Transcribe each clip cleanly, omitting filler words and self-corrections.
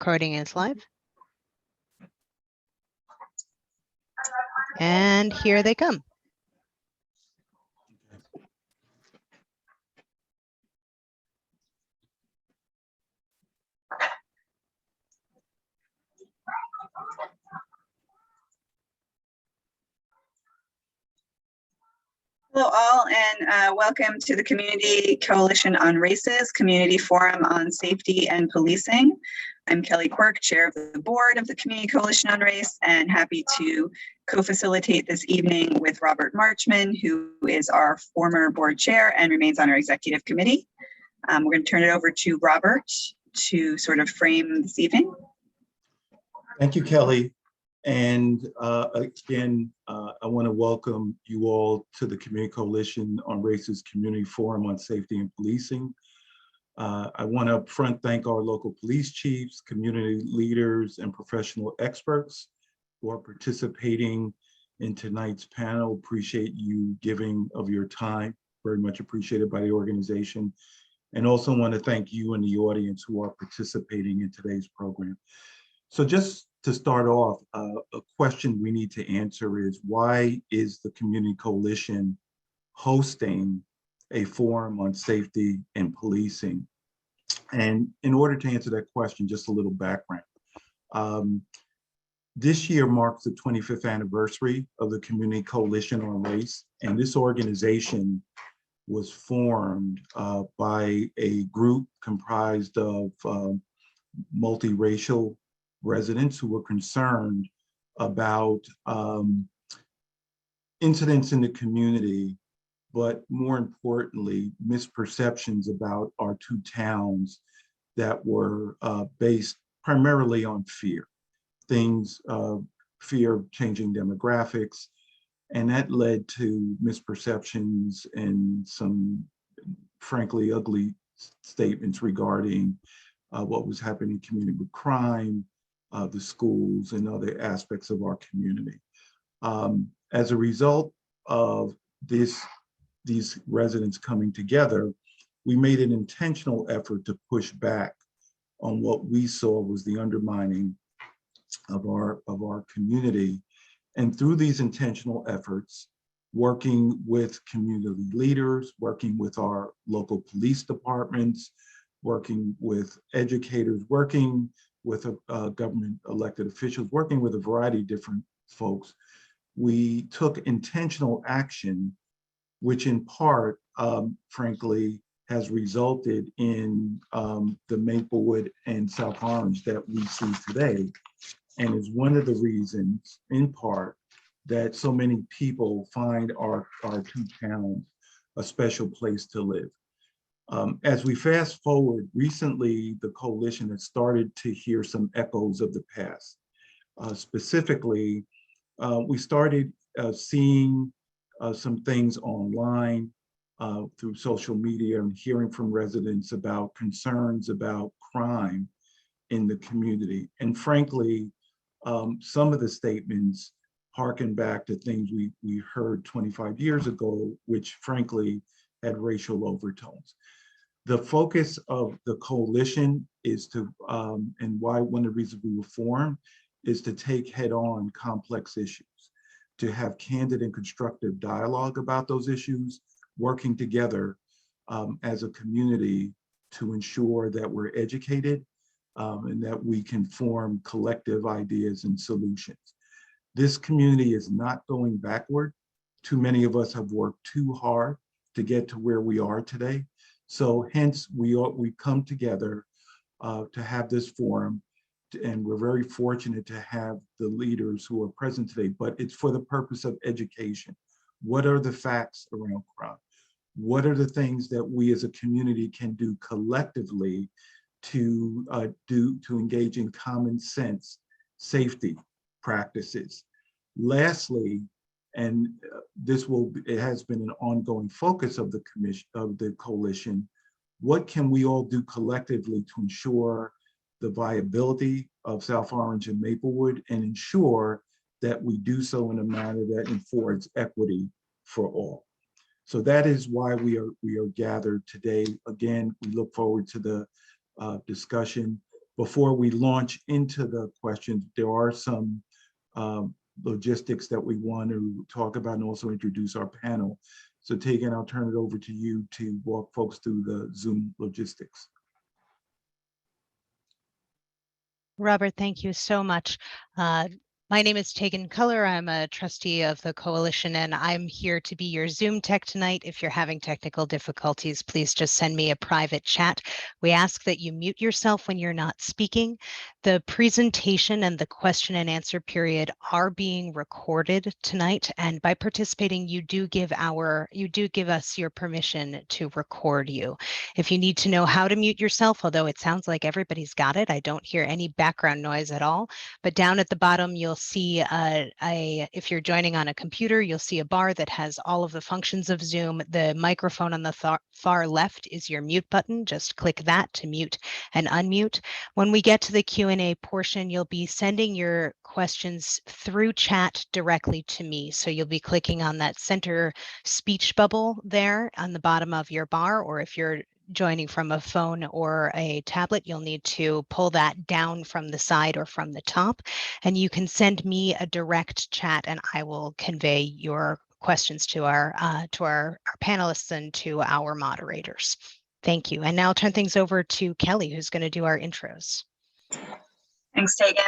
recording is live. And here they come. Hello all, and welcome to the Community Coalition on Races Community Forum on Safety and Policing. I'm Kelly Quirk, Chair of the Board of the Community Coalition on Race, and happy to co-facilitate this evening with Robert Marchman, who is our former board chair and remains on our executive committee. We're going to turn it over to Robert to sort of frame this evening. Thank you, Kelly. And again, I want to welcome you all to the Community Coalition on Races Community Forum on Safety and Policing. I want to upfront thank our local police chiefs, community leaders, and professional experts who are participating in tonight's panel. Appreciate you giving of your time, very much appreciated by the organization. And also want to thank you and the audience who are participating in today's program. So just to start off, a question we need to answer is, why is the Community Coalition hosting a forum on safety and policing? And in order to answer that question, just a little background. This year marks the 25th anniversary of the Community Coalition on Race, and this organization was formed by a group comprised of multiracial residents who were concerned about incidents in the community, but more importantly, misperceptions about our two towns that were based primarily on fear. Fear of changing demographics, and that led to misperceptions and some frankly ugly statements regarding what was happening in the community with crime, the schools, and other aspects of our community. As a result of these residents coming together, we made an intentional effort to push back on what we saw was the undermining of our community. And through these intentional efforts, working with community leaders, working with our local police departments, working with educators, working with government elected officials, working with a variety of different folks, we took intentional action, which in part, frankly, has resulted in the Maplewood and South Orange that we see today, and is one of the reasons, in part, that so many people find our two towns a special place to live. As we fast forward, recently the coalition has started to hear some echoes of the past. Specifically, we started seeing some things online through social media and hearing from residents about concerns about crime in the community. And frankly, some of the statements harken back to things we heard 25 years ago, which frankly had racial overtones. The focus of the coalition is to, and why one of the reasons we were formed, is to take head-on complex issues, to have candid and constructive dialogue about those issues, working together as a community to ensure that we're educated and that we can form collective ideas and solutions. This community is not going backward. Too many of us have worked too hard to get to where we are today. So hence we come together to have this forum, and we're very fortunate to have the leaders who are present today, but it's for the purpose of education. What are the facts around crime? What are the things that we as a community can do collectively to engage in common sense safety practices? Lastly, and it has been an ongoing focus of the coalition, what can we all do collectively to ensure the viability of South Orange and Maplewood, and ensure that we do so in a manner that affords equity for all? So that is why we are gathered today. Again, we look forward to the discussion. before we launch into the questions, there are some logistics that we want to talk about and also introduce our panel. So Tegan, I'll turn it over to you to walk folks through the Zoom logistics. Robert, thank you so much. My name is Tegan Culler. I'm a trustee of the coalition, and I'm here to be your Zoom tech tonight. If you're having technical difficulties, please just send me a private chat. We ask that you mute yourself when you're not speaking. The presentation and the question and answer period are being recorded tonight, and by participating, you do give us your permission to record you. If you need to know how to mute yourself, although it sounds like everybody's got it, I don't hear any background noise at all. But down at the bottom, you'll see if you're joining on a computer, you'll see a bar that has all of the functions of Zoom. The microphone on the far left is your mute button. Just click that to mute and unmute. When we get to the Q&A portion, you'll be sending your questions through chat directly to me. So you'll be clicking on that center speech bubble there on the bottom of your bar, or if you're joining from a phone or a tablet, you'll need to pull that down from the side or from the top, and you can send me a direct chat and I will convey your questions to our panelists and to our moderators. Thank you. And now I'll turn things over to Kelly, who's going to do our intros. Thanks, Tegan.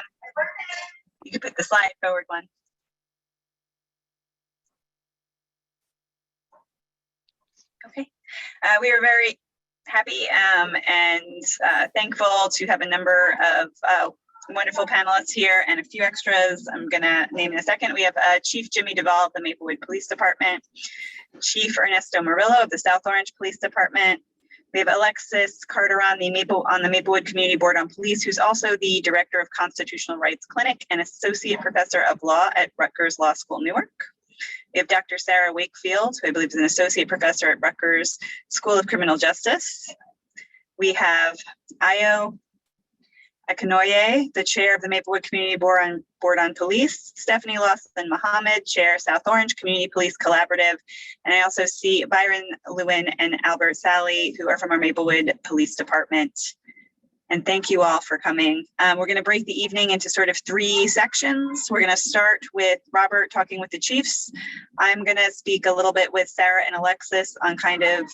You can put the slide forward one. Okay. We are very happy and thankful to have a number of wonderful panelists here and a few extras I'm gonna name in a second. We have Chief Jimmy DeVaul of the Maplewood Police Department, Chief Ernesto Morillo of the South Orange Police Department. We have Alexis Karteron on the Maplewood Community Board on Police, who's also the Director of Constitutional Rights Clinic and Associate Professor of Law at Rutgers Law School, Newark. We have Dr. Sara Wakefield, who I believe is an Associate Professor at Rutgers School of Criminal Justice. We have Ayoola Akinnuoye, the Chair of the Maplewood Community Board on Police, Stephanie Lawson-Muhammad, Chair, South Orange Community Police Collaborative, and I also see Byron Lewin and Albert Sally, who are from our Maplewood Police Department. And thank you all for coming. We're going to break the evening into sort of 3 sections. We're going to start with Robert talking with the chiefs. I'm going to speak a little bit with Sara and Alexis on kind of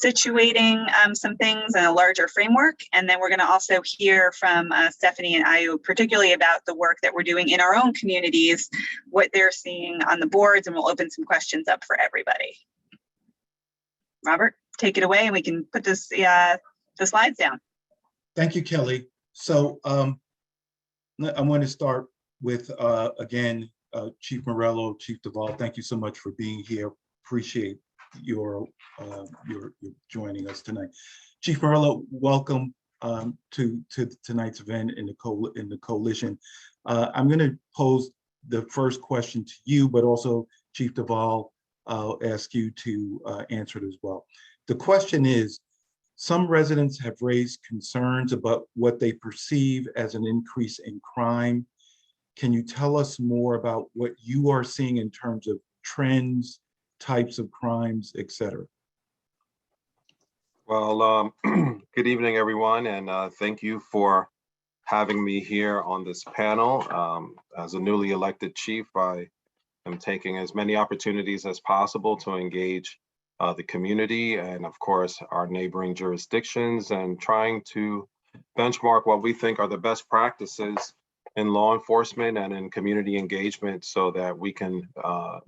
situating some things in a larger framework. And then we're going to also hear from Stephanie and Ayu, particularly about the work that we're doing in our own communities, what they're seeing on the boards, and we'll open some questions up for everybody. Robert, take it away and we can put this the slides down. Thank you, Kelly. So I want to start with, again, Chief Morillo, Chief DeVaul, thank you so much for being here. Appreciate your joining us tonight. Chief Morillo, welcome to tonight's event in the coalition. I'm going to pose the first question to you, but also Chief DeVaul, I'll ask you to answer it as well. The question is, some residents have raised concerns about what they perceive as an increase in crime. Can you tell us more about what you are seeing in terms of trends, types of crimes, et cetera? Well, good evening, everyone, and thank you for having me here on this panel. As a newly elected chief, I am taking as many opportunities as possible to engage the community and of course our neighboring jurisdictions, and trying to benchmark what we think are the best practices in law enforcement and in community engagement so that we can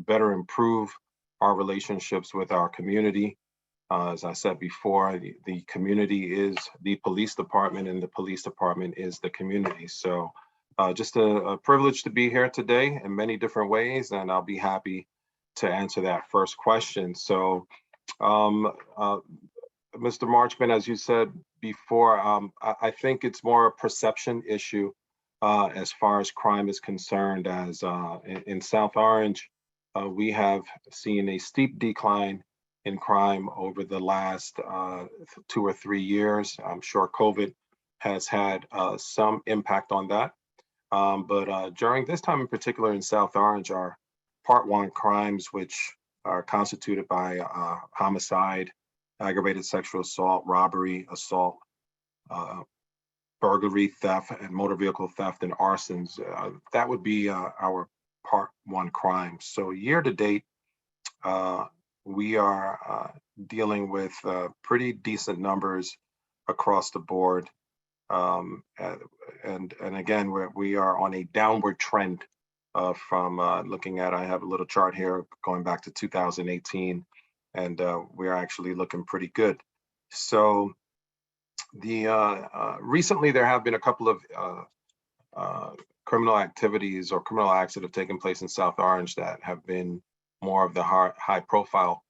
better improve our relationships with our community. As I said before, the community is the police department and the police department is the community. So just a privilege to be here today in many different ways, and I'll be happy to answer that first question. So, Mr. Marchman, as you said before, I think it's more a perception issue as far as crime is concerned. As in South Orange, we have seen a steep decline in crime over the last 2 or 3 years. I'm sure COVID has had some impact on that. But during this time in particular in South Orange, our Part 1 crimes, which are constituted by homicide, aggravated sexual assault, robbery, assault, burglary, theft, and motor vehicle theft and arsons. That would be our part one crimes. So year to date, we are dealing with pretty decent numbers across the board. And again, we are on a downward trend from looking at, I have a little chart here going back to 2018, and we are actually looking pretty good. So recently there have been a couple of criminal activities or criminal acts that have taken place in South Orange that have been more of the high profile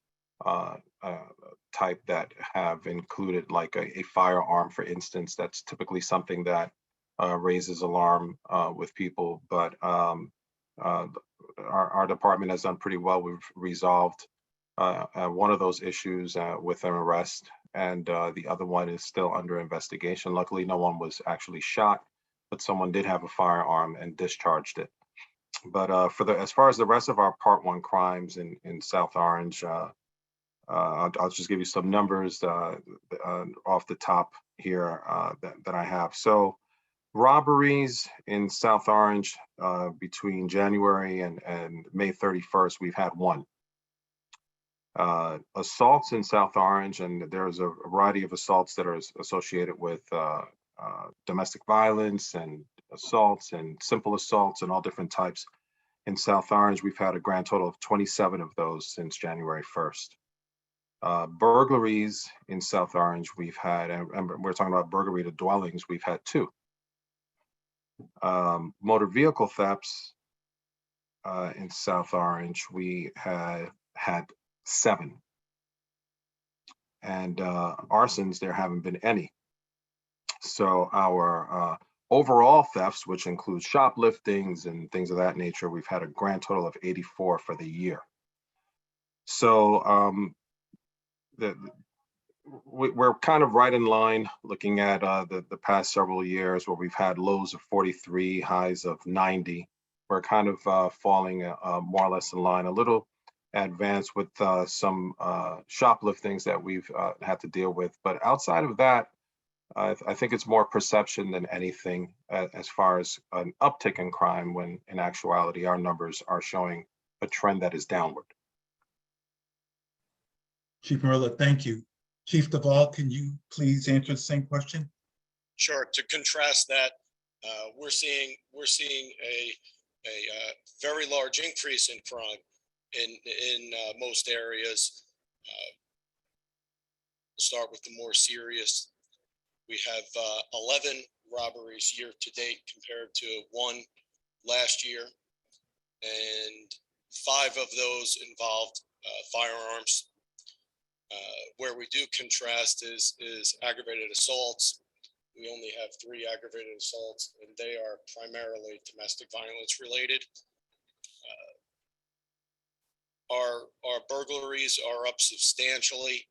type, that have included like a firearm, for instance. That's typically something that raises alarm with people, but our department has done pretty well. We've resolved one of those issues with an arrest, and the other one is still under investigation. Luckily, no one was actually shot, but someone did have a firearm and discharged it. But as far as the rest of our part one crimes in South Orange, I'll just give you some numbers off the top here that I have. So robberies in South Orange between January and May 31st, we've had one. Assaults in South Orange, and there's a variety of assaults that are associated with domestic violence and assaults and simple assaults and all different types. In South Orange, we've had a grand total of 27 of those since January 1st. Burglaries in South Orange, we've had, and we're talking about burglary to dwellings, we've had 2. Motor vehicle thefts in South Orange, we had 7. And arsons, there haven't been any. So our overall thefts, which includes shopliftings and things of that nature, we've had a grand total of 84 for the year. So we're kind of right in line looking at the past several years, where we've had lows of 43, highs of 90. We're kind of falling more or less in line, a little advanced with some shopliftings that we've had to deal with. But outside of that, I think it's more perception than anything as far as an uptick in crime, when in actuality our numbers are showing a trend that is downward. Chief Morillo, thank you. Chief DeVaul, can you please answer the same question? Sure. To contrast that, we're seeing a very large increase in crime in most areas. We'll start with the more serious. We have 11 robberies year to date compared to 1 last year, and 5 of those involved firearms. Where we do contrast is aggravated assaults. We only have 3 aggravated assaults, and they are primarily domestic violence related. Our burglaries are up substantially.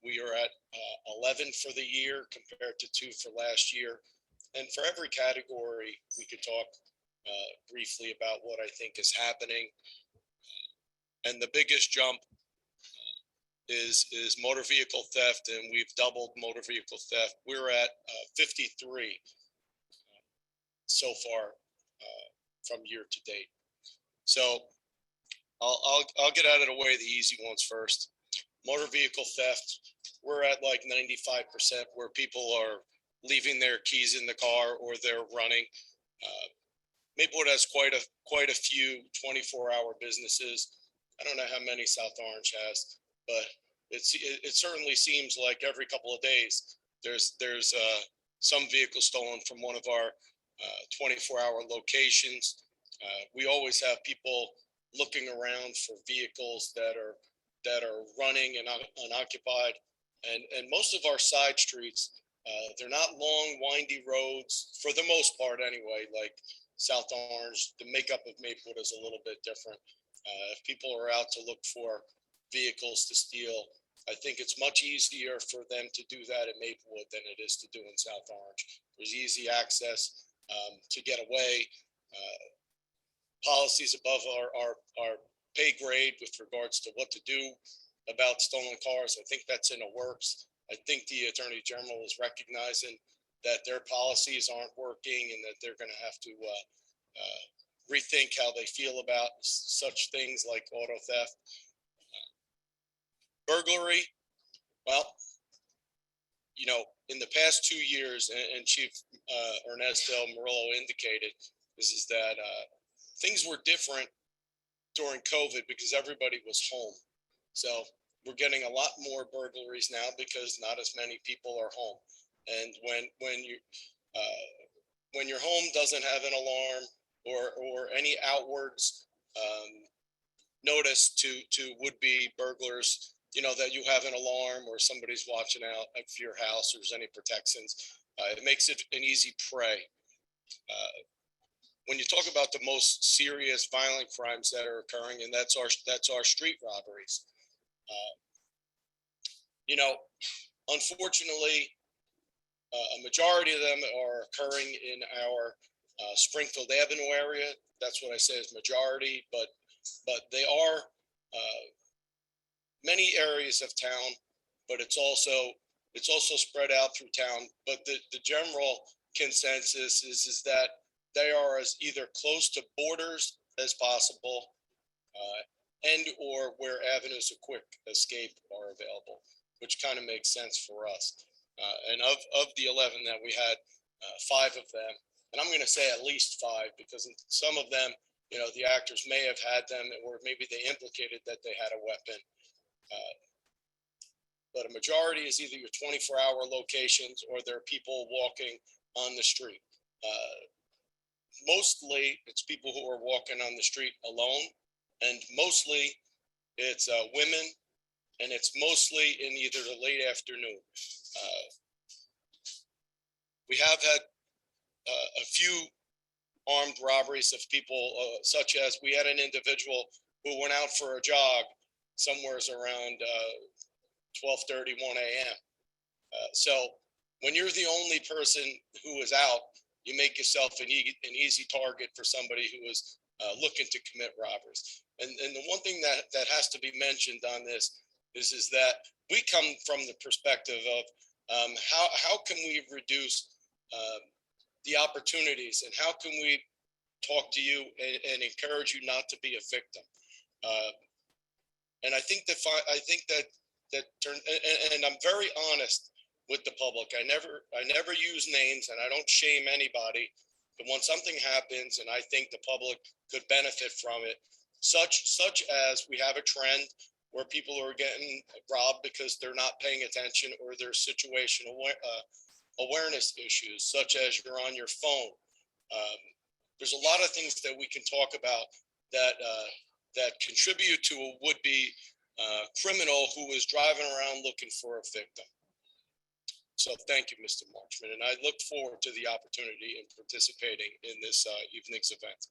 We are at 11 for the year compared to 2 for last year. And for every category, we could talk briefly about what I think is happening. And the biggest jump is motor vehicle theft, and we've doubled motor vehicle theft. We're at 53 so far from year to date. So I'll get out of the way the easy ones first. Motor vehicle theft, we're at like 95%, where people are leaving their keys in the car or they're running. Maplewood has quite a few 24-hour businesses. I don't know how many South Orange has, but it certainly seems like every couple of days there's some vehicle stolen from one of our 24-hour locations. We always have people looking around for vehicles that are running and unoccupied, and most of our side streets, they're not long, windy roads for the most part anyway. Like South Orange, the makeup of Maplewood is a little bit different. If people are out to look for vehicles to steal, I think it's much easier for them to do that in Maplewood than it is to do in South Orange. There's easy access to get away. Policies above our pay grade with regards to what to do about stolen cars. I think that's in the works. I think the Attorney General is recognizing that their policies aren't working and that they're going to have to rethink how they feel about such things like auto theft. Burglary, well, you know, in the past 2 years, and Chief Ernesto Morillo indicated, is that things were different during COVID because everybody was home. So we're getting a lot more burglaries now because not as many people are home. And when your home doesn't have an alarm or any outwards notice to would-be burglars, you know, that you have an alarm or somebody's watching out for your house or there's any protections, it makes it an easy prey. When you talk about the most serious violent crimes that are occurring, and that's our street robberies, you know, unfortunately, a majority of them are occurring in our Springfield Avenue area. That's what I say is majority, but they are many areas of town, but it's also spread out through town. But the general consensus is that they are as either close to borders as possible, and or where avenues of quick escape are available, which kind of makes sense for us. And of the 11 that we had, 5 of them, and I'm going to say at least 5 because in some of them, you know, the actors may have had them, or maybe they implicated that they had a weapon. But a majority is either your 24-hour locations or there are people walking on the street. Mostly it's people who are walking on the street alone, and mostly it's women, and it's mostly in either the late afternoon. We have had a few armed robberies of people, such as we had an individual who went out for a jog somewhere around 12:30, 1 a.m. So when you're the only person who is out, you make yourself an easy target for somebody who is looking to commit robberies. And the one thing that has to be mentioned on this is that we come from the perspective of how can we reduce the opportunities, and how can we talk to you and encourage you not to be a victim. And I think that and I'm very honest with the public. I never use names, and I don't shame anybody. But when something happens and I think the public could benefit from it, such as we have a trend where people are getting robbed because they're not paying attention, or there's situational awareness issues, such as you're on your phone. There's a lot of things that we can talk about that contribute to a would-be criminal who is driving around looking for a victim. So thank you, Mr. Marchman, and I look forward to the opportunity in participating in this evening's event.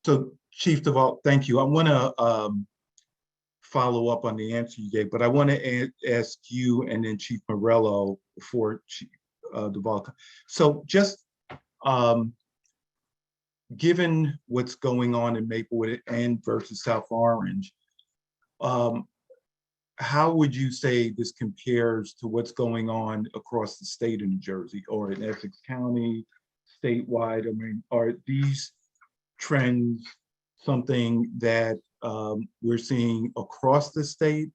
So Chief DeVaul, thank you. I want to follow up on the answer you gave, but I want to ask you and then Chief Morillo before Chief DeVaul. So just given what's going on in Maplewood and versus South Orange, how would you say this compares to what's going on across the state of New Jersey or in Essex County, statewide? I mean, are these trends something that we're seeing across the state?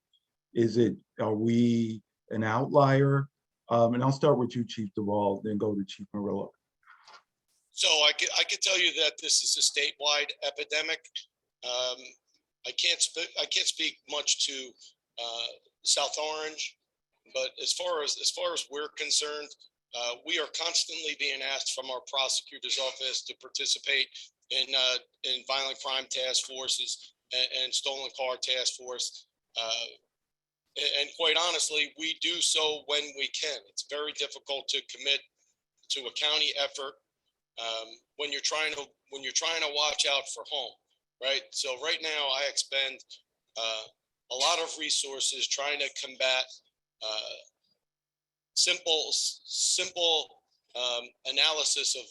Are we an outlier? And I'll start with you, Chief DeVaul, then go to Chief Morillo. So I could tell you that this is a statewide epidemic. I can't speak much to South Orange, but as far as we're concerned, we are constantly being asked from our prosecutor's office to participate in violent crime task forces and stolen car task force. And quite honestly, we do so when we can. It's very difficult to commit to a county effort when you're trying to watch out for home, right? So right now, I expend a lot of resources trying to combat simple analysis of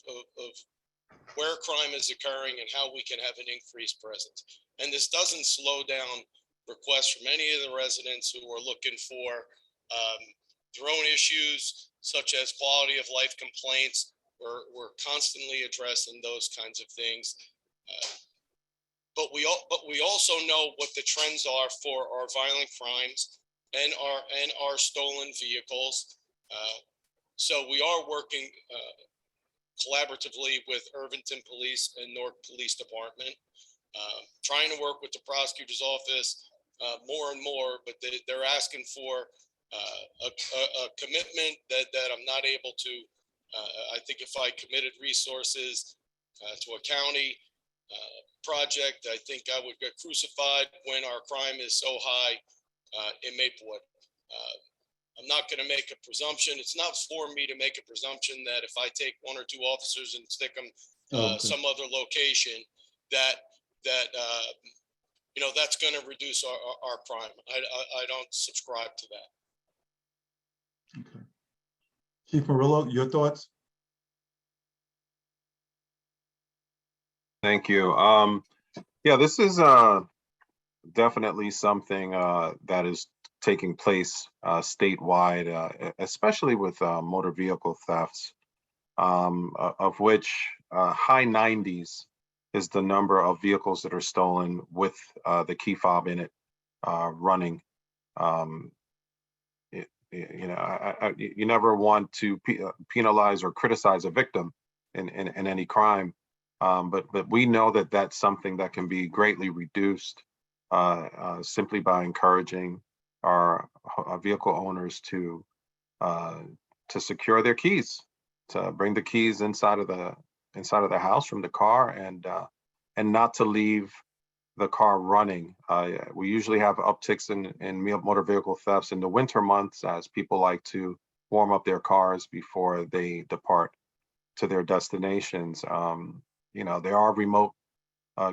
where crime is occurring and how we can have an increased presence. And this doesn't slow down requests from any of the residents who are looking for their own issues, such as quality of life complaints. We're constantly addressing those kinds of things. But we also know what the trends are for our violent crimes and our stolen vehicles. So we are working collaboratively with Irvington Police and Newark Police Department, trying to work with the prosecutor's office more and more, but they're asking for a commitment that I'm not able to. I think if I committed resources to a county project, I think I would get crucified when our crime is so high in Maplewood. I'm not going to make a presumption. It's not for me to make a presumption that if I take 1 or 2 officers and stick them some other location, that that's going to reduce our crime. I don't subscribe to that. Okay. Chief Morillo, your thoughts? Thank you. Yeah, this is definitely something that is taking place statewide, especially with motor vehicle thefts, of which high 90s is the number of vehicles that are stolen with the key fob in it running. You never want to penalize or criticize a victim in any crime, but we know that that's something that can be greatly reduced simply by encouraging our vehicle owners to secure their keys, to bring the keys inside of the house from the car, and not to leave the car running. We usually have upticks in motor vehicle thefts in the winter months, as people like to warm up their cars before they depart to their destinations. There are remote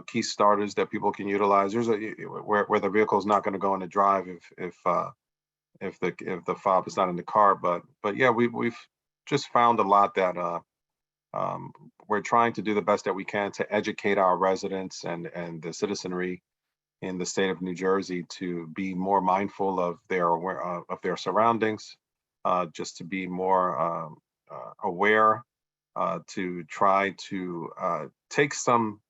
key starters that people can utilize. There's where the vehicle is not going to go into drive if the fob is not in the car. But yeah, we've just found a lot that we're trying to do the best that we can to educate our residents and the citizenry in the state of New Jersey to be more mindful of their surroundings, just to be more aware, to try to take some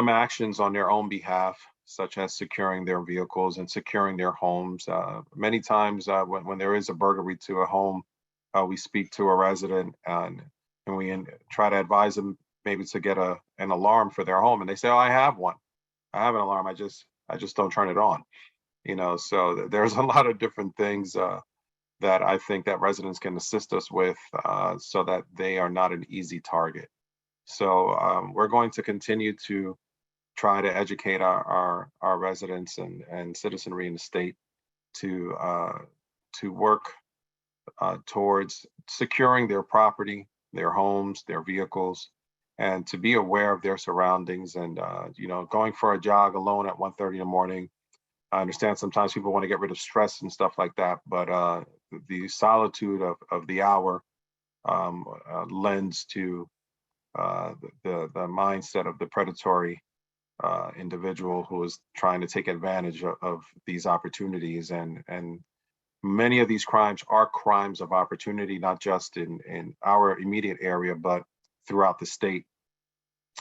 actions on their own behalf, such as securing their vehicles and securing their homes. Many times when there is a burglary to a home, we speak to a resident and we try to advise them maybe to get an alarm for their home. And they say, "Oh, I have one. I have an alarm. I just don't turn it on." So there's a lot of different things that I think that residents can assist us with so that they are not an easy target. So we're going to continue to try to educate our residents and citizenry in the state to work towards securing their property, their homes, their vehicles, and to be aware of their surroundings. And going for a jog alone at 1:30 in the morning. I understand sometimes people want to get rid of stress and stuff like that, but the solitude of the hour lends to the mindset of the predatory individual who is trying to take advantage of these opportunities. And many of these crimes are crimes of opportunity, not just in our immediate area, but throughout the state.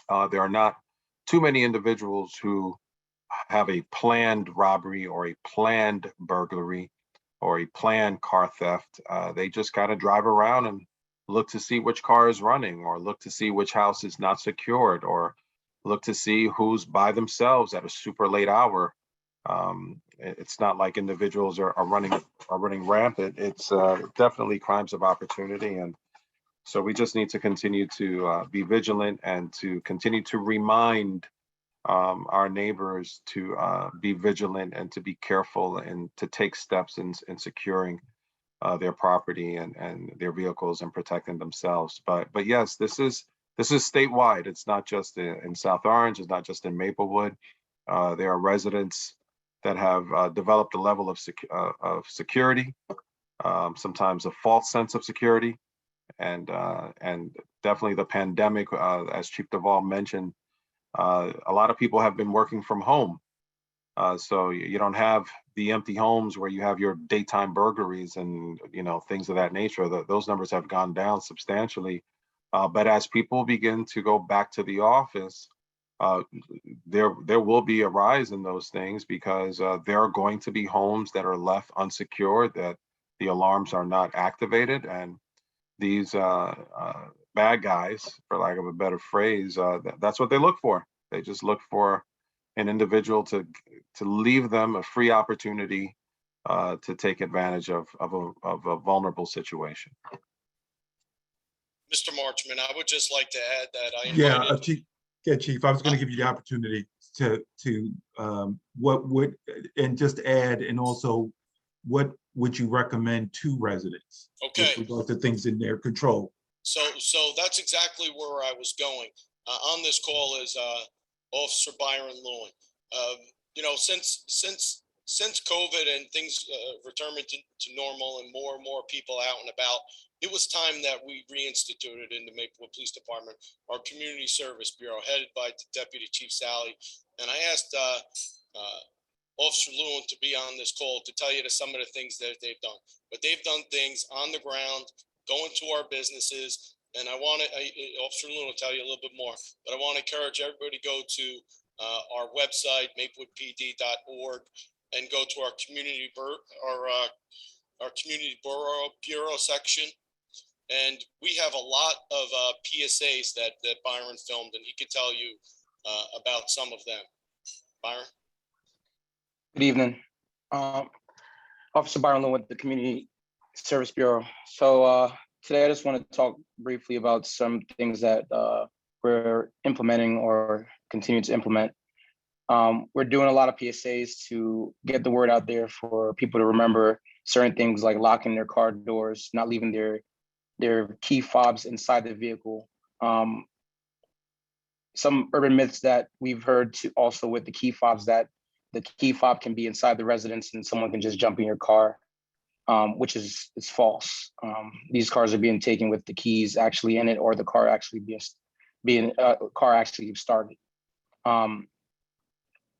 There are not too many individuals who have a planned robbery or a planned burglary or a planned car theft. They just kind of drive around and look to see which car is running, or look to see which house is not secured, or look to see who's by themselves at a super late hour. It's not like individuals are running rampant. It's definitely crimes of opportunity. And so we just need to continue to be vigilant and to continue to remind our neighbors to be vigilant and to be careful and to take steps in securing their property and their vehicles and protecting themselves. But yes, this is statewide. It's not just in South Orange. It's not just in Maplewood. There are residents that have developed a level of security, sometimes a false sense of security, and definitely the pandemic, as Chief DeVaul mentioned. A lot of people have been working from home, So you don't have the empty homes where you have your daytime burglaries and things of that nature. Those numbers have gone down substantially. But as people begin to go back to the office, there will be a rise in those things because there are going to be homes that are left unsecured, that the alarms are not activated, and these bad guys, for lack of a better phrase, that's what they look for. They just look for an individual to leave them a free opportunity to take advantage of a vulnerable situation. Mr. Marchman, I would just like to add that I Yeah, invited. Chief, I was going to give you the opportunity to what would, and just add, and also what would you recommend to residents Okay. with regard to things in their control? So that's exactly where I was going. On this call is Officer Byron Lewin. Since COVID and things returning to normal and more people out and about, it was time that we reinstituted in the Maplewood Police Department our Community Service Bureau, headed by Deputy Chief Sally. And I asked Officer Lewin to be on this call to tell you some of the things that they've done. But they've done things on the ground, going to our businesses. And Officer Lewin will tell you a little bit more, but I want to encourage everybody to go to our website, maplewoodpd.org, and go to our community bureau section. And we have a lot of PSAs that Byron filmed, and he could tell you about some of them. Byron? Good evening. Officer Byron Lewin with the Community Service Bureau. So today I just want to talk briefly about some things that we're implementing or continue to implement. We're doing a lot of PSAs to get the word out there for people to remember certain things like locking their car doors, not leaving their key fobs inside the vehicle. Some urban myths that we've heard also with the key fobs, that the key fob can be inside the residence and someone can just jump in your car, which is false. These cars are being taken with the keys actually in it, or the car actually being started.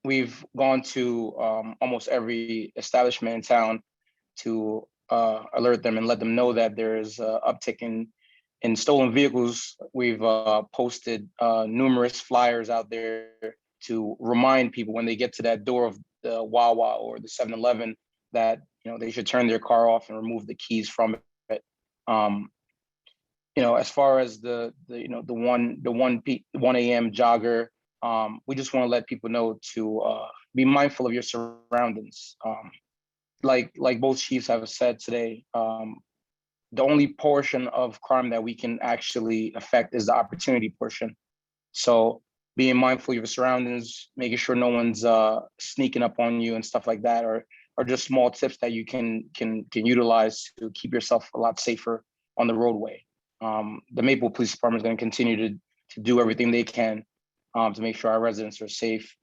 We've gone to almost every establishment in town to alert them and let them know that there is an uptick in stolen vehicles. We've posted numerous flyers out there to remind people when they get to that door of the Wawa or the 7-Eleven that they should turn their car off and remove the keys from it. As far as the 1 a.m. jogger, we just want to let people know to be mindful of your surroundings. Like both chiefs have said today, the only portion of crime that we can actually affect is the opportunity portion. So being mindful of your surroundings, making sure no one's sneaking up on you and stuff like that, or just small tips that you can utilize to keep yourself a lot safer on the roadway. The Maplewood Police Department is going to continue to do everything they can to make sure our residents are safe.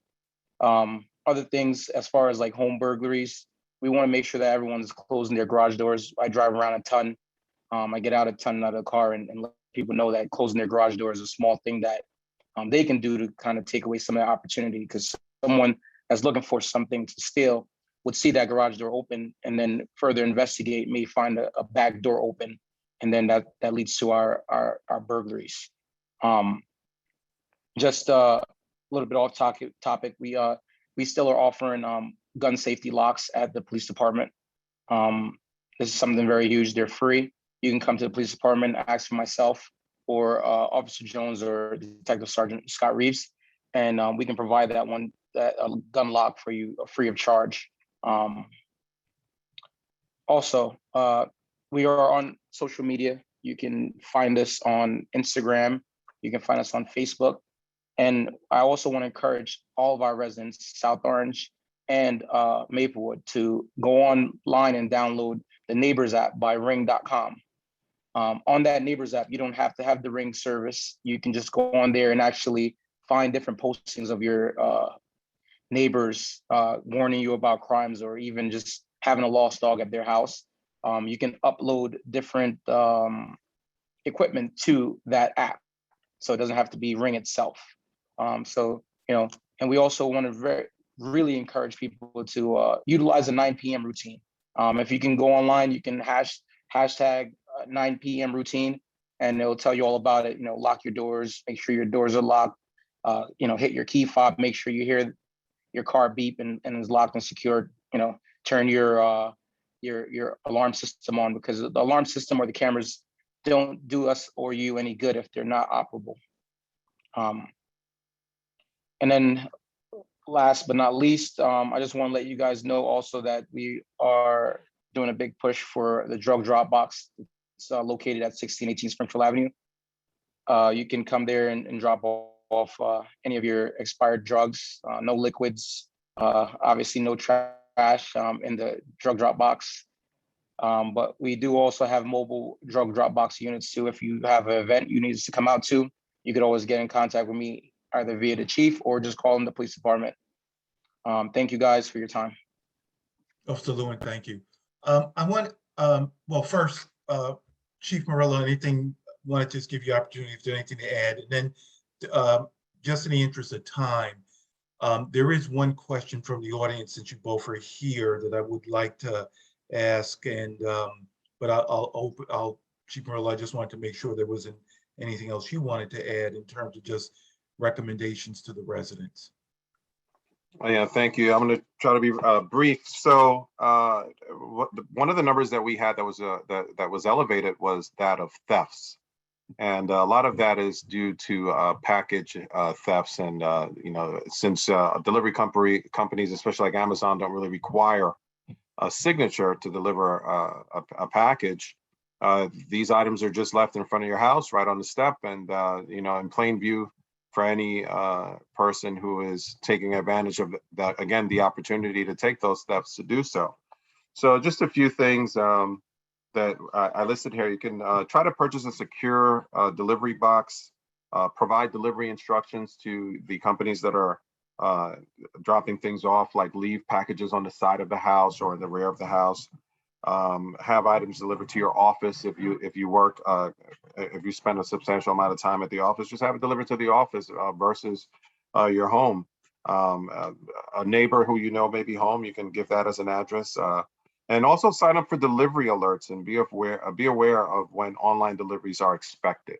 Other things, as far as like home burglaries, we want to make sure that everyone's closing their garage doors. I drive around a ton. I get out a ton out of the car and let people know that closing their garage door is a small thing that they can do to kind of take away some of that opportunity, because someone that's looking for something to steal would see that garage door open and then further investigate, may find a back door open, and then that leads to our burglaries. Just a little bit off topic. We still are offering gun safety locks at the police department. This is something very huge. They're free. You can come to the police department, ask for myself or Officer Jones or Detective Sergeant Scott Reeves, and we can provide that gun lock for you free of charge. Also, we are on social media. You can find us on Instagram. You can find us on Facebook. And I also want to encourage all of our residents, South Orange and Maplewood, to go online and download the Neighbors app by ring.com. On that Neighbors app, you don't have to have the Ring service. You can just go on there and actually find different postings of your neighbors warning you about crimes, or even just having a lost dog at their house. You can upload different equipment to that app, so it doesn't have to be Ring itself. And we also want to really encourage people to utilize a 9 p.m. routine. If you can go online, you can hashtag 9 p.m. routine, and it'll tell you all about it. Lock your doors, make sure your doors are locked. Hit your key fob, make sure you hear your car beep and is locked and secured. Turn your alarm system on, because the alarm system or the cameras don't do us or you any good if they're not operable. And then last but not least, I just want to let you guys know also that we are doing a big push for the drug drop box. It's located at 1618 Springfield Avenue. You can come there and drop off any of your expired drugs, no liquids, obviously no trash in the drug drop box. But we do also have mobile drug drop box units too. If you have an event you need us to come out to, you could always get in contact with me either via the chief or just call in the police department. Thank you guys for your time. Officer Lewin, thank you. I want, well, first, Chief Morillo, anything, want to just give you opportunity if there's anything to add. And then just in the interest of time, there is one question from the audience, since you both are here, that I would like to ask. And but I'll Chief Morillo, I just wanted to make sure there wasn't anything else you wanted to add in terms of just recommendations to the residents. Oh, yeah, thank you. I'm going to try to be brief. So one of the numbers that we had that was elevated was that of thefts, and a lot of that is due to package thefts. And since delivery companies, especially like Amazon, don't really require a signature to deliver a package, these items are just left in front of your house, right on the step, and in plain view for any person who is taking advantage of that, again, the opportunity to take those steps to do so. So just a few things that I listed here. You can try to purchase a secure delivery box, provide delivery instructions to the companies that are dropping things off, like leave packages on the side of the house or in the rear of the house. Have items delivered to your office if you work, if you spend a substantial amount of time at the office, just have it delivered to the office versus your home. A neighbor who may be home, you can give that as an address. And also sign up for delivery alerts and be aware of when online deliveries are expected.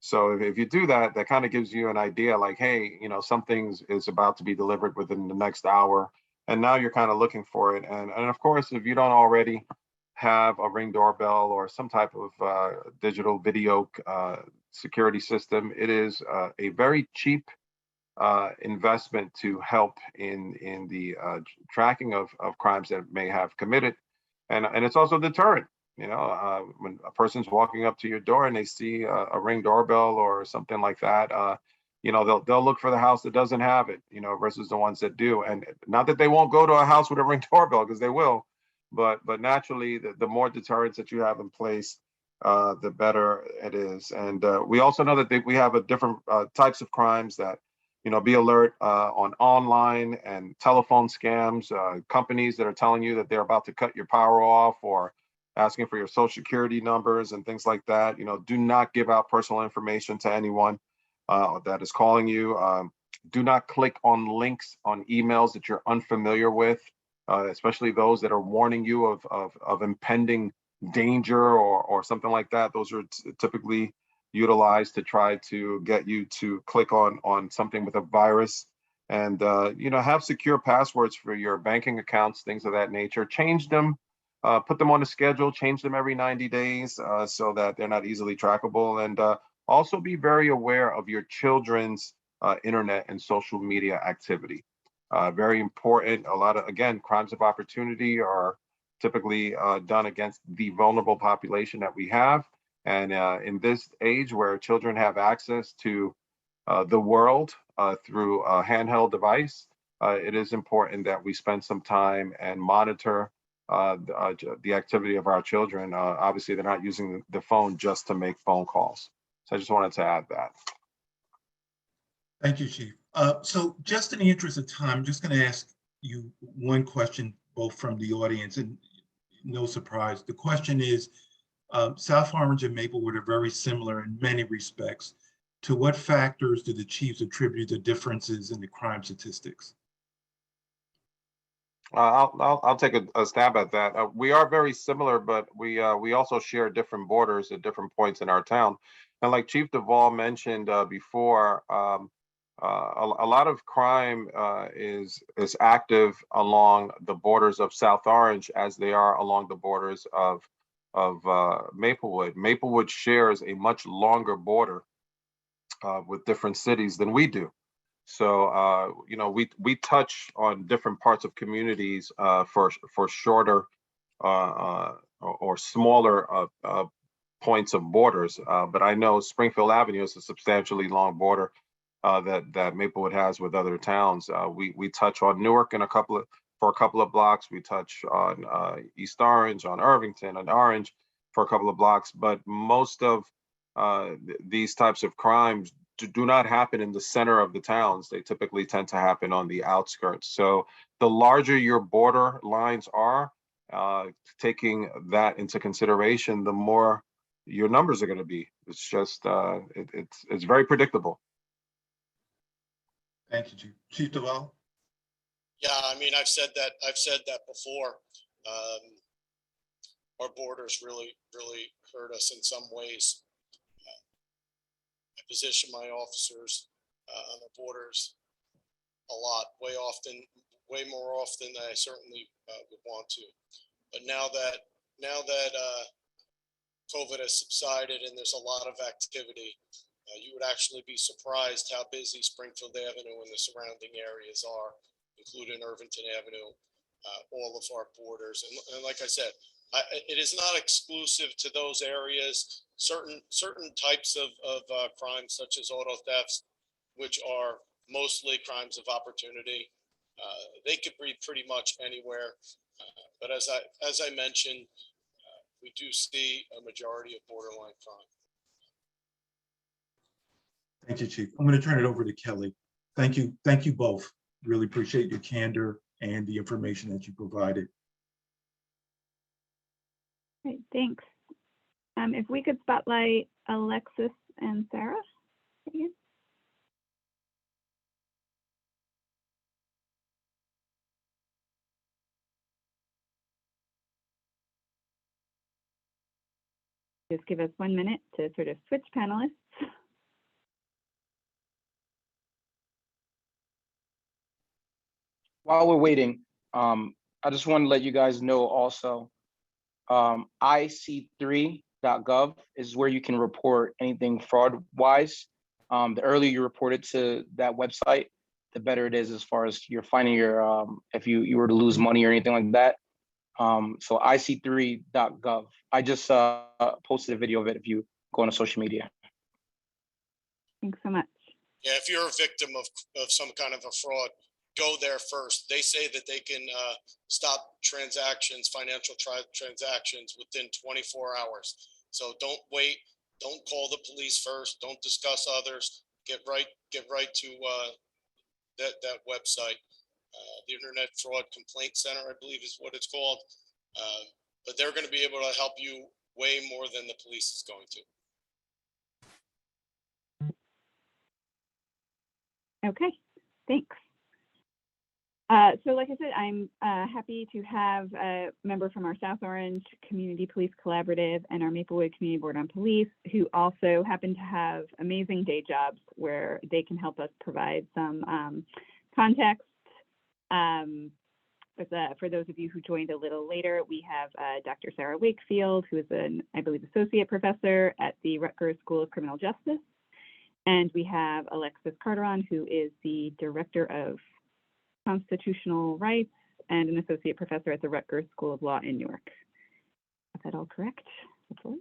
So if you do that, that kind of gives you an idea, like, hey, something is about to be delivered within the next hour. And now you're kind of looking for it. And of course, if you don't already have a Ring doorbell or some type of digital video security system, it is a very cheap investment to help in the tracking of crimes that may have committed. And it's also deterrent. When a person's walking up to your door and they see a Ring doorbell or something like that, they'll look for the house that doesn't have it, versus the ones that do. And not that they won't go to a house with a Ring doorbell, because they will, but naturally, the more deterrents that you have in place, the better it is. And we also know that we have a different types of crimes that, be alert on online and telephone scams, companies that are telling you that they're about to cut your power off or asking for your social security numbers and things like that. Do not give out personal information to anyone that is calling you. Do not click on links on emails that you're unfamiliar with, especially those that are warning you of impending danger or something like that. Those are typically utilized to try to get you to click on something with a virus. And have secure passwords for your banking accounts, things of that nature. Change them. Put them on a schedule, change them every 90 days so that they're not easily trackable. And also be very aware of your children's internet and social media activity. Very important. A lot of, again, crimes of opportunity are typically done against the vulnerable population that we have. And in this age where children have access to the world through a handheld device, it is important that we spend some time and monitor the activity of our children. Obviously, they're not using the phone just to make phone calls. So I just wanted to add that. Thank you, Chief. So just in the interest of time, I'm just going to ask you one question, both from the audience, and no surprise. The question is, South Orange and Maplewood are very similar in many respects. To what factors do the chiefs attribute the differences in the crime statistics? I'll take a stab at that. We are very similar, but we also share different borders at different points in our town. And like Chief DeVaul mentioned before, a lot of crime is active along the borders of South Orange as they are along the borders of Maplewood. Maplewood shares a much longer border with different cities than we do. So, you know, we touch on different parts of communities for shorter or smaller points of borders. But I know Springfield Avenue is a substantially long border that Maplewood has with other towns. We touch on Newark in for a couple of blocks. We touch on East Orange, on Irvington, and Orange for a couple of blocks. But most of these types of crimes do not happen in the center of the towns. They typically tend to happen on the outskirts. So the larger your border lines are, taking that into consideration, the more your numbers are going to be. It's just it's very predictable. Thank you, Chief. Chief DeVaul? Yeah, I mean, I've said that before. Our borders really hurt us in some ways. I position my officers on the borders a lot, way more often than I certainly would want to. But now that COVID has subsided and there's a lot of activity, you would actually be surprised how busy Springfield Avenue and the surrounding areas are, including Irvington Avenue, all of our borders. And like I said, it is not exclusive to those areas. Certain types of crimes, such as auto thefts, which are mostly crimes of opportunity, they could be pretty much anywhere. But as I mentioned, we do see a majority of borderline crime. Thank you, Chief. I'm going to turn it over to Kelly. Thank you both. Really appreciate your candor and the information that you provided. Great, thanks. If we could spotlight Alexis and Sara. Again. Just give us 1 minute to sort of switch panelists. While we're waiting, I just want to let you guys know also, ic3.gov is where you can report anything fraud-wise. The earlier you report it to that website, the better it is as far as you're finding your, if you were to lose money or anything like that. So ic3.gov. I just posted a video of it if you go on social media. Thanks so much. Yeah, if you're a victim of some kind of a fraud, go there first. They say that they can stop transactions, financial transactions within 24 hours. So don't wait. Don't call the police first. Don't discuss others. Get right to that website. The Internet Fraud Complaint Center, I believe, is what it's called. But they're going to be able to help you way more than the police is going to. Okay, thanks. So like I said, I'm happy to have a member from our South Orange Community Police Collaborative and our Maplewood Community Board on Police who also happen to have amazing day jobs where they can help us provide some context. For those of you who joined a little later, we have Dr. Sara Wakefield, who is an, I believe, associate professor at the Rutgers School of Criminal Justice. And we have Alexis Karteron, who is the director of Constitutional Rights and an associate professor at the Rutgers School of Law in Newark. Is that all correct? Hopefully.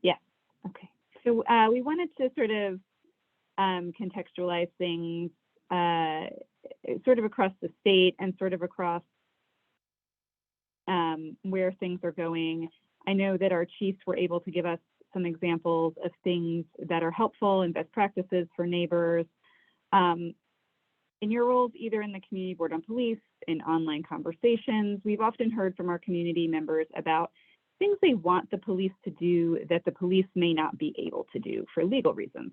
Yeah, okay. So we wanted to sort of contextualize things sort of across the state and sort of across where things are going. I know that our chiefs were able to give us some examples of things that are helpful and best practices for neighbors. In your roles, either in the Community Board on Police, in online conversations, we've often heard from our community members about things they want the police to do that the police may not be able to do for legal reasons.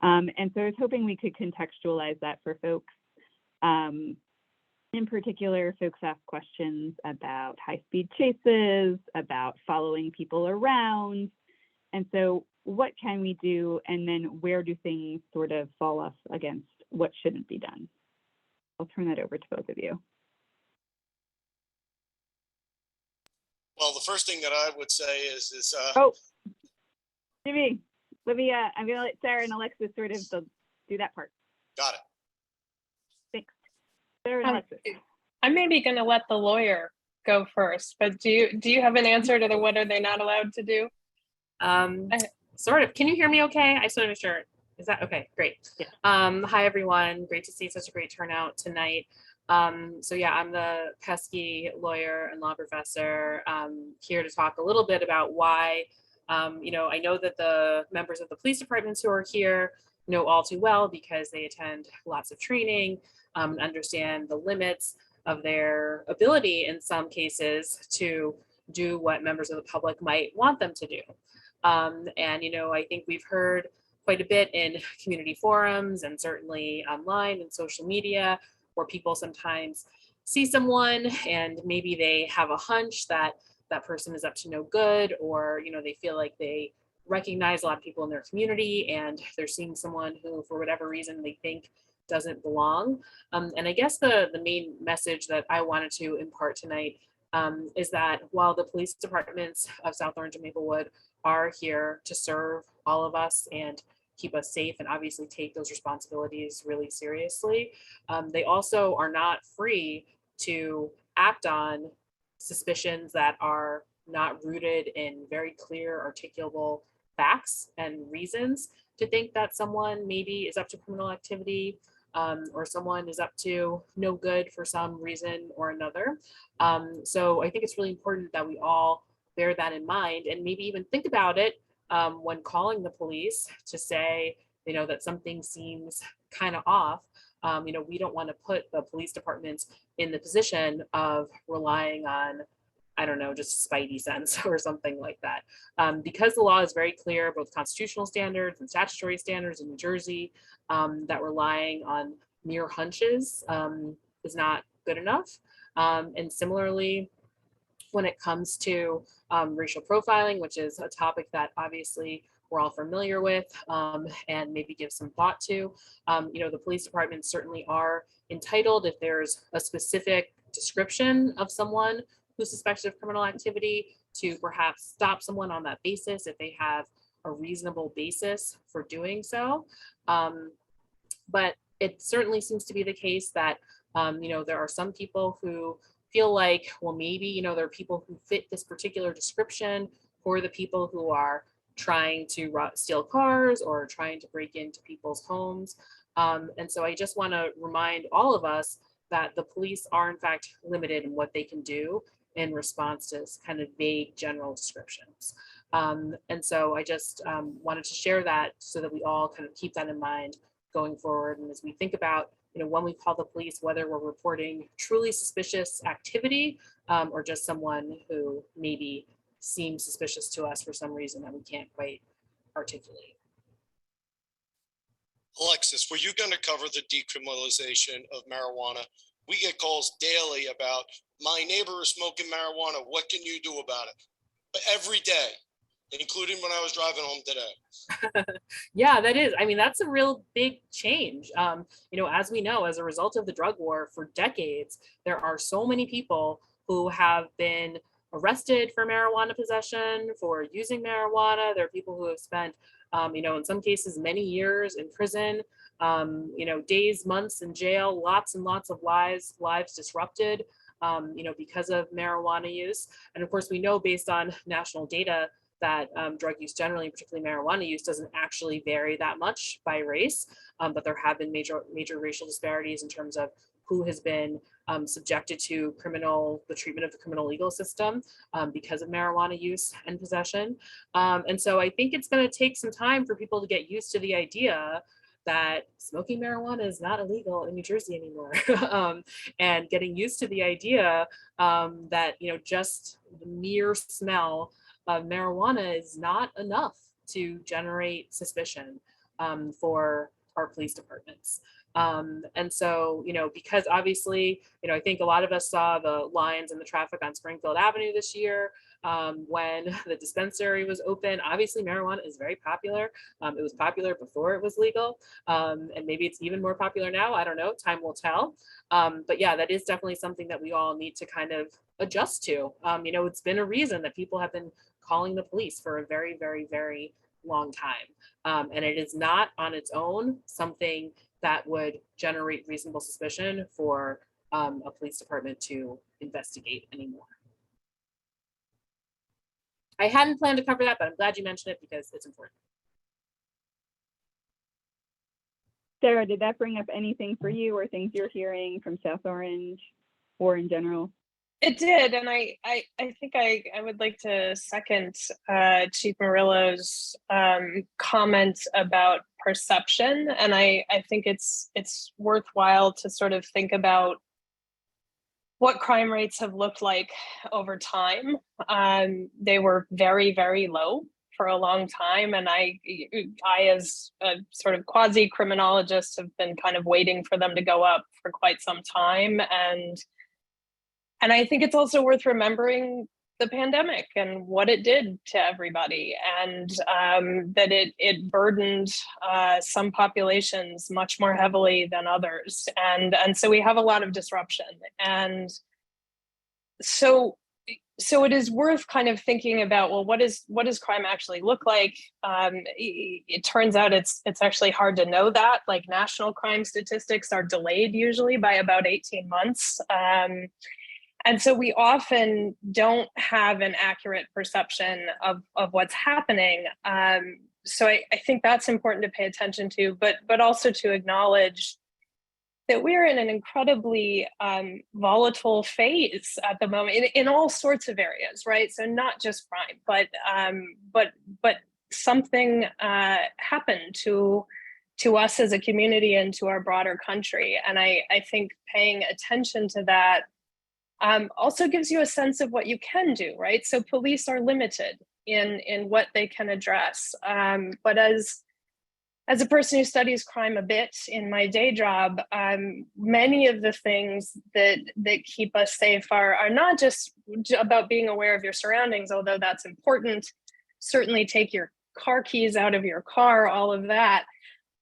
And so I was hoping we could contextualize that for folks. In particular, folks ask questions about high-speed chases, about following people around. And so what can we do? And then where do things sort of fall off against what shouldn't be done? I'll turn that over to both of you. Well, the first thing that I would say is Oh, Jimmy, I'm going to let Sarah and Alexis sort of do that part. got it. Thanks. Sarah and Alexis. I'm maybe going to let the lawyer go first, but do you have an answer to the what are they not allowed to do? Sort of. Can you hear me okay? I just want to make sure. Is that okay? Great. Yeah. Hi, everyone. Great to see such a great turnout tonight. So yeah, I'm the pesky lawyer and law professor here to talk a little bit about why, you know, I know that the members of the police departments who are here know all too well because they attend lots of training, understand the limits of their ability in some cases to do what members of the public might want them to do. And, you know, I think we've heard quite a bit in community forums and certainly online and social media where people sometimes see someone and maybe they have a hunch that that person is up to no good, or, you know, they feel like they recognize a lot of people in their community and they're seeing someone who, for whatever reason, they think doesn't belong. And I guess the main message that I wanted to impart tonight is that while the police departments of South Orange and Maplewood are here to serve all of us and keep us safe and obviously take those responsibilities really seriously, they also are not free to act on suspicions that are not rooted in very clear articulable facts and reasons to think that someone maybe is up to criminal activity, or someone is up to no good for some reason or another. So I think it's really important that we all bear that in mind and maybe even think about it when calling the police to say, you know, that something seems kind of off. You know, we don't want to put the police departments in the position of relying on, I don't know, just spidey sense or something like that. Because the law is very clear, both constitutional standards and statutory standards in New Jersey, that relying on mere hunches is not good enough. And similarly, when it comes to racial profiling, which is a topic that obviously we're all familiar with and maybe give some thought to, you know, the police departments certainly are entitled, if there's a specific description of someone who's suspected of criminal activity, to perhaps stop someone on that basis if they have a reasonable basis for doing so. But it certainly seems to be the case that, you know, there are some people who feel like, well, maybe, you know, there are people who fit this particular description for the people who are trying to steal cars or trying to break into people's homes. And so I just want to remind all of us that the police are in fact limited in what they can do in response to kind of vague general descriptions. And so I just wanted to share that so that we all kind of keep that in mind going forward. And as we think about, you know, when we call the police, whether we're reporting truly suspicious activity or just someone who maybe seems suspicious to us for some reason that we can't quite articulate. Alexis, were you going to cover the decriminalization of marijuana? We get calls daily about my neighbor is smoking marijuana. What can you do about it? But every day, including when I was driving home today. Yeah, that is. I mean, that's a real big change. You know, as we know, as a result of the drug war for decades, there are so many people who have been arrested for marijuana possession, for using marijuana. There are people who have spent, you know, in some cases, many years in prison, you know, days, months in jail, lots and lots of lives disrupted, you know, because of marijuana use. And of course, we know based on national data that drug use generally, particularly marijuana use, doesn't actually vary that much by race, but there have been major racial disparities in terms of who has been subjected to the treatment of the criminal legal system because of marijuana use and possession. And so I think it's going to take some time for people to get used to the idea that smoking marijuana is not illegal in New Jersey anymore, and getting used to the idea that, you know, just the mere smell of marijuana is not enough to generate suspicion for our police departments. And so, because obviously, I think a lot of us saw the lines and the traffic on Springfield Avenue this year when the dispensary was open. Obviously, marijuana is very popular. It was popular before it was legal, and maybe it's even more popular now. I don't know. Time will tell. But yeah, that is definitely something that we all need to kind of adjust to. It's been a reason that people have been calling the police for a very, very, very long time. And it is not on its own something that would generate reasonable suspicion for a police department to investigate anymore. I hadn't planned to cover that, but I'm glad you mentioned it because it's important. Sarah, did that bring up anything for you or things you're hearing from South Orange or in general? It did, and I think I would like to second Chief Murillo's comment about perception, and I think it's worthwhile to sort of think about what crime rates have looked like over time. They were very, very low for a long time, and I as a sort of quasi-criminologist have been kind of waiting for them to go up for quite some time, and I think it's also worth remembering the pandemic and what it did to everybody, and that it burdened some populations much more heavily than others, and so we have a lot of disruption, and so it is worth kind of thinking about, well, what does crime actually look like? It turns out it's actually hard to know that. Like, national crime statistics are delayed usually by about 18 months. And so we often don't have an accurate perception of what's happening. So I think that's important to pay attention to, but also to acknowledge that we're in an incredibly volatile phase at the moment in all sorts of areas, right? So not just crime, but something happened to us as a community and to our broader country. And I think paying attention to that also gives you a sense of what you can do, right? So police are limited in what they can address. But as a person who studies crime a bit in my day job, many of the things that keep us safe are not just about being aware of your surroundings, although that's important. Certainly take your car keys out of your car, all of that.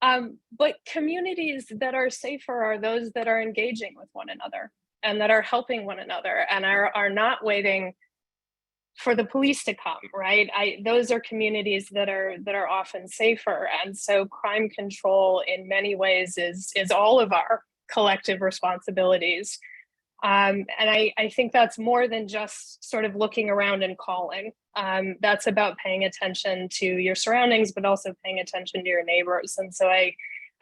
But communities that are safer are those that are engaging with one another and that are helping one another and are not waiting for the police to come, right? Those are communities that are often safer. And so crime control in many ways is all of our collective responsibilities. And I think that's more than just sort of looking around and calling. That's about paying attention to your surroundings, but also paying attention to your neighbors. And so I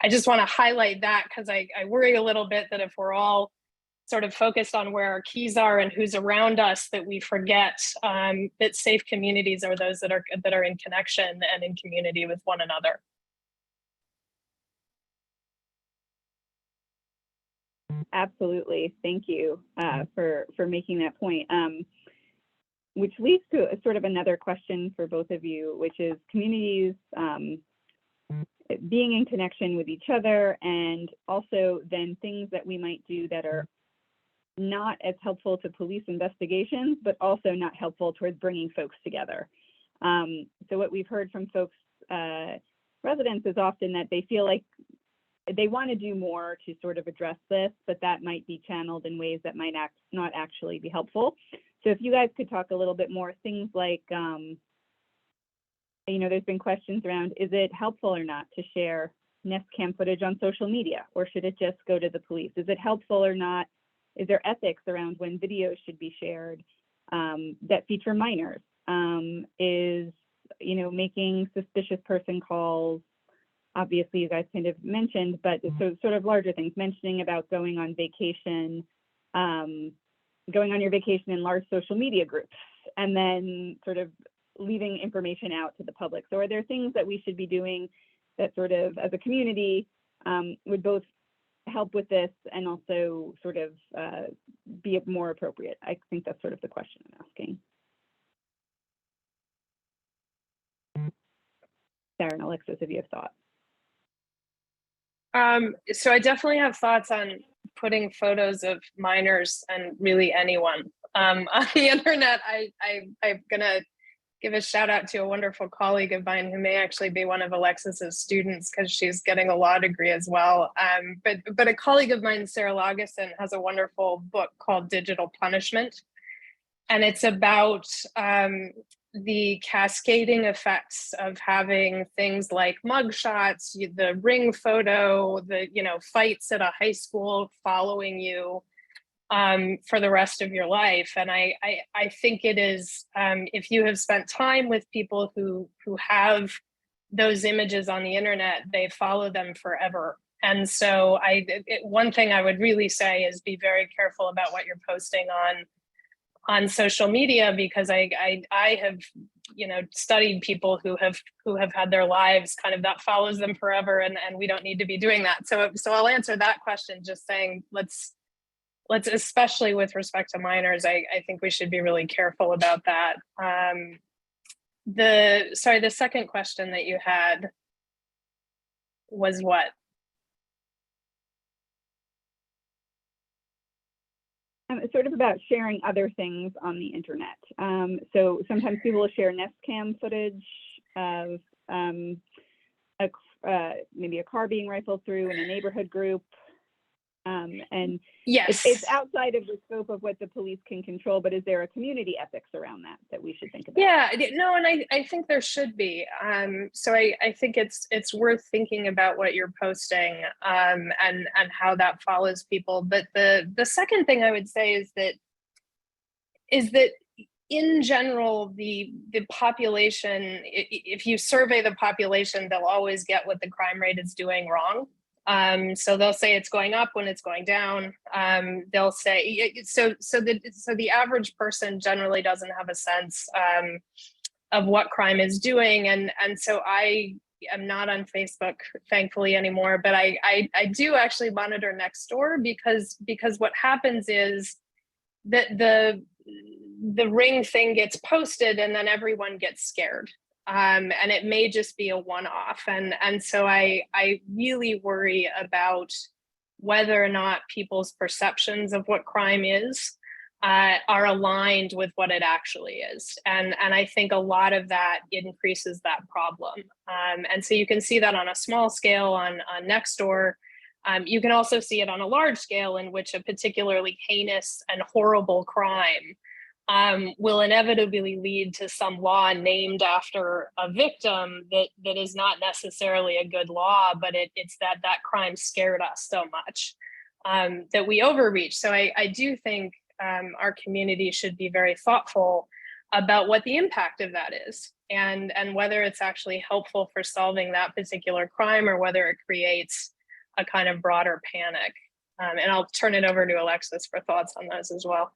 just want to highlight that because I worry a little bit that if we're all sort of focused on where our keys are and who's around us, that we forget that safe communities are those that are in connection and in community with one another. Absolutely. Thank you for making that point. Which leads to a sort of another question for both of you, which is communities being in connection with each other, and also then things that we might do that are not as helpful to police investigations, but also not helpful towards bringing folks together. So what we've heard from folks, residents, is often that they feel like they want to do more to sort of address this, but that might be channeled in ways that might not actually be helpful. So if you guys could talk a little bit more, things like, there's been questions around, is it helpful or not to share Nest Cam footage on social media, or should it just go to the police? Is it helpful or not? Is there ethics around when videos should be shared that feature minors? Is, making suspicious person calls? Obviously, you guys kind of mentioned, but so sort of larger things, mentioning about going on vacation, going on your vacation in large social media groups, and then sort of leaving information out to the public. So are there things that we should be doing that sort of, as a community, would both help with this and also sort of be more appropriate? I think that's sort of the question I'm asking. Sarah and Alexis, if you have thoughts. So I definitely have thoughts on putting photos of minors and really anyone on the internet. I'm gonna give a shout out to a wonderful colleague of mine who may actually be one of Alexis's students because she's getting a law degree as well. But a colleague of mine, Sara Wakefield, has a wonderful book called Digital Punishment. And it's about the cascading effects of having things like mugshots, the ring photo, the fights at a high school following you for the rest of your life. And I think it is, if you have spent time with people who have those images on the internet, they follow them forever. And so one thing I would really say is be very careful about what you're posting on social media, because I have studied people who have had their lives kind of that follows them forever, and we don't need to be doing that. So I'll answer that question just saying let's especially with respect to minors, I think we should be really careful about that. The second question that you had was what? Sort of about sharing other things on the internet. So sometimes people will share Nest Cam footage of maybe a car being rifled through in a neighborhood group. And yes, it's outside of the scope of what the police can control, but is there a community ethics around that we should think about? Yeah, no, and I think there should be. So I think it's worth thinking about what you're posting and how that follows people. But the second thing I would say is that in general, the population, if you survey the population, they'll always get what the crime rate is doing wrong. So they'll say it's going up when it's going down. They'll say so the average person generally doesn't have a sense of what crime is doing, and so I am not on Facebook, thankfully, anymore. But I do actually monitor Nextdoor because what happens is that the ring thing gets posted and then everyone gets scared. And it may just be a one-off. And so I really worry about whether or not people's perceptions of what crime is are aligned with what it actually is. And I think a lot of that increases that problem. And so you can see that on a small scale on Nextdoor. You can also see it on a large scale in which a particularly heinous and horrible crime will inevitably lead to some law named after a victim that is not necessarily a good law, but it's that crime scared us so much that we overreach. So I do think our community should be very thoughtful about what the impact of that is and whether it's actually helpful for solving that particular crime or whether it creates a kind of broader panic. And I'll turn it over to Alexis for thoughts on those as well.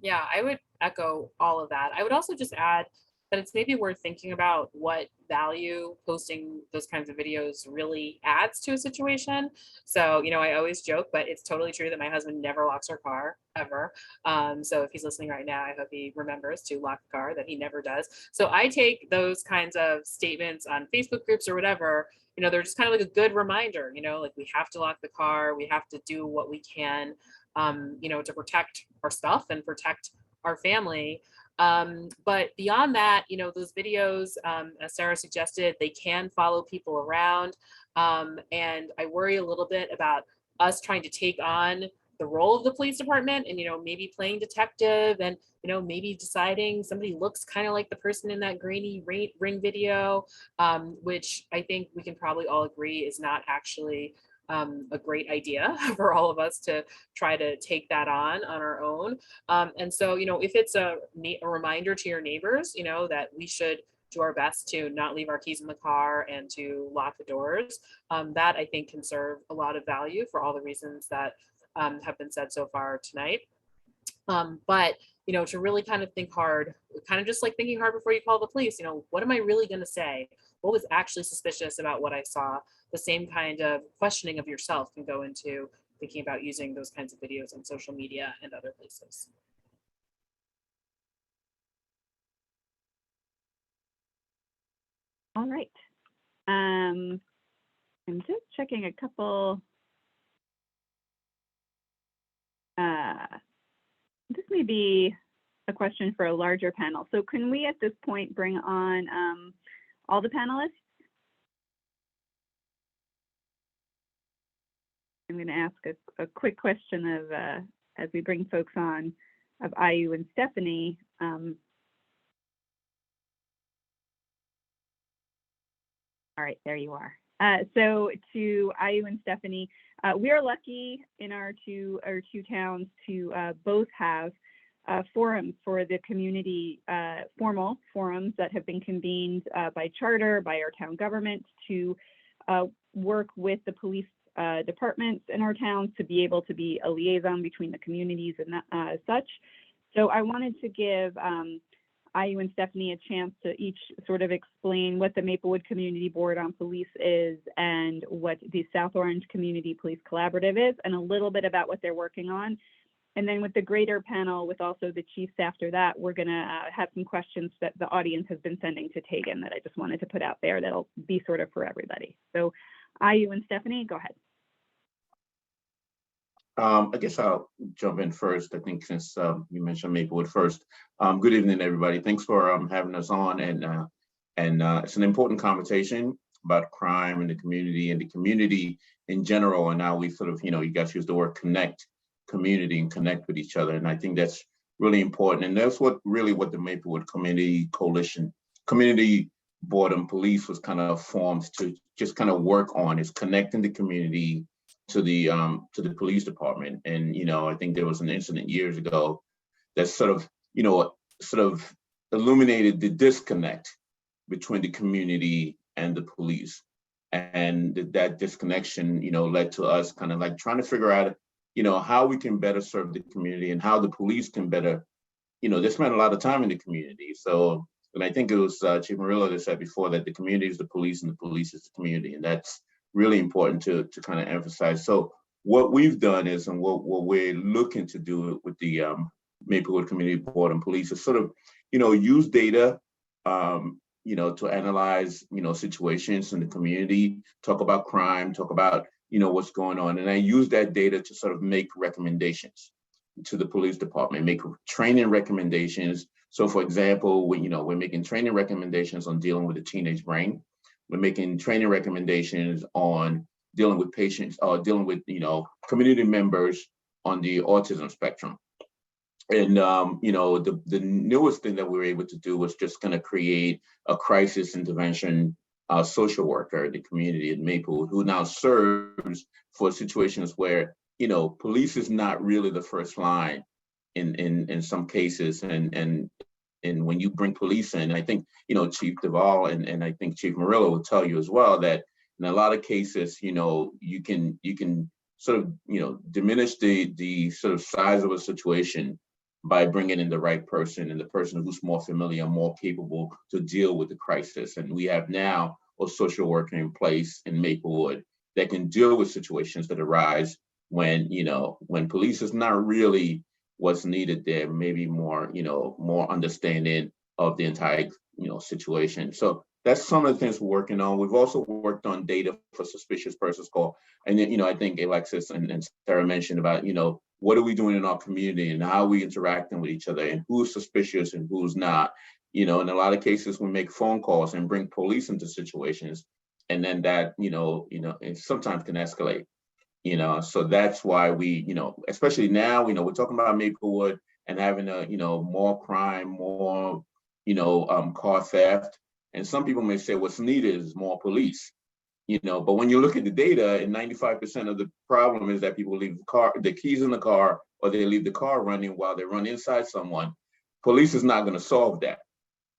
Yeah, I would echo all of that. I would also just add that it's maybe worth thinking about what value posting those kinds of videos really adds to a situation. So, I always joke, but it's totally true that my husband never locks our car ever. So if he's listening right now, I hope he remembers to lock the car, that he never does. So I take those kinds of statements on Facebook groups or whatever, they're just kind of like a good reminder, like we have to lock the car, we have to do what we can, to protect our stuff and protect our family. But beyond that, those videos, as Sara suggested, they can follow people around. And I worry a little bit about us trying to take on the role of the police department and, maybe playing detective and, maybe deciding somebody looks kind of like the person in that grainy ring video, which I think we can probably all agree is not actually a great idea for all of us to try to take that on our own. And so, if it's a reminder to your neighbors, that we should do our best to not leave our keys in the car and to lock the doors, that I think can serve a lot of value for all the reasons that have been said so far tonight. But to really kind of think hard, kind of just like thinking hard before you call the police, what am I really going to say? What was actually suspicious about what I saw? The same kind of questioning of yourself can go into thinking about using those kinds of videos on social media and other places. All right. I'm just checking a couple. This may be a question for a larger panel. So can we at this point bring on all the panelists? I'm going to ask a quick question of, as we bring folks on, of Ayu and Stephanie. All right, there you are. So to Ayu and Stephanie, we are lucky in our two towns to both have forums for the community, formal forums that have been convened by charter, by our town government, to work with the police departments in our towns to be able to be a liaison between the communities and such. So I wanted to give Ayu and Stephanie a chance to each sort of explain what the Maplewood Community Board on Police is and what the South Orange Community Police Collaborative is, and a little bit about what they're working on. And then with the greater panel, with also the chiefs after that, we're gonna have some questions that the audience has been sending to Tegan that I just wanted to put out there that'll be sort of for everybody. So Ayu and Stephanie, go ahead. I guess I'll jump in first. I think since you mentioned Maplewood first. Good evening, everybody. Thanks for having us on. And it's an important conversation about crime in the community in general. And now we sort of, you guys use the word connect, community, and connect with each other. And I think that's really important. And that's what the Maplewood Community Coalition, Community Board on Police was kind of formed to just kind of work on, is connecting the community to the police department. And I think there was an incident years ago that sort of illuminated the disconnect between the community and the police, and that disconnection led to us kind of like trying to figure out how we can better serve the community and how the police can better they spend a lot of time in the community. So, and I think it was Chief Morillo that said before that the community is the police and the police is the community, and that's really important to kind of emphasize. So what we've done is, and what we're looking to do with the Maplewood Community Board and Police is sort of, use data, to analyze, situations in the community, talk about crime, talk about, what's going on. And I use that data to sort of make recommendations to the police department, make training recommendations. So for example, we're making training recommendations on dealing with the teenage brain. We're making training recommendations on dealing with patients, dealing with, community members on the autism spectrum. And, the newest thing that we were able to do was just kind of create a crisis intervention social worker in the community in Maplewood, who now serves for situations where, police is not really the first line in some cases. And when you bring police in, I think, Chief DeVaul and I think Chief Morillo will tell you as well that in a lot of cases, you can sort of, diminish the sort of size of a situation by bringing in the right person and the person who's more familiar, more capable to deal with the crisis. And we have now a social worker in place in Maplewood that can deal with situations that arise when police is not really what's needed there, maybe more, more understanding of the entire, situation. So that's some of the things we're working on. We've also worked on data for suspicious persons call. And then, I think Alexis and Sara mentioned about, what are we doing in our community and how are we interacting with each other and who's suspicious and who's not. In a lot of cases, we make phone calls and bring police into situations. And then that, it sometimes can escalate. So that's why we, especially now, we're talking about Maplewood and having a, more crime, more, car theft. And some people may say what's needed is more police, but when you look at the data, and 95% of the problem is that people leave the keys in the car, or they leave the car running while they run inside someone. Police is not going to solve that,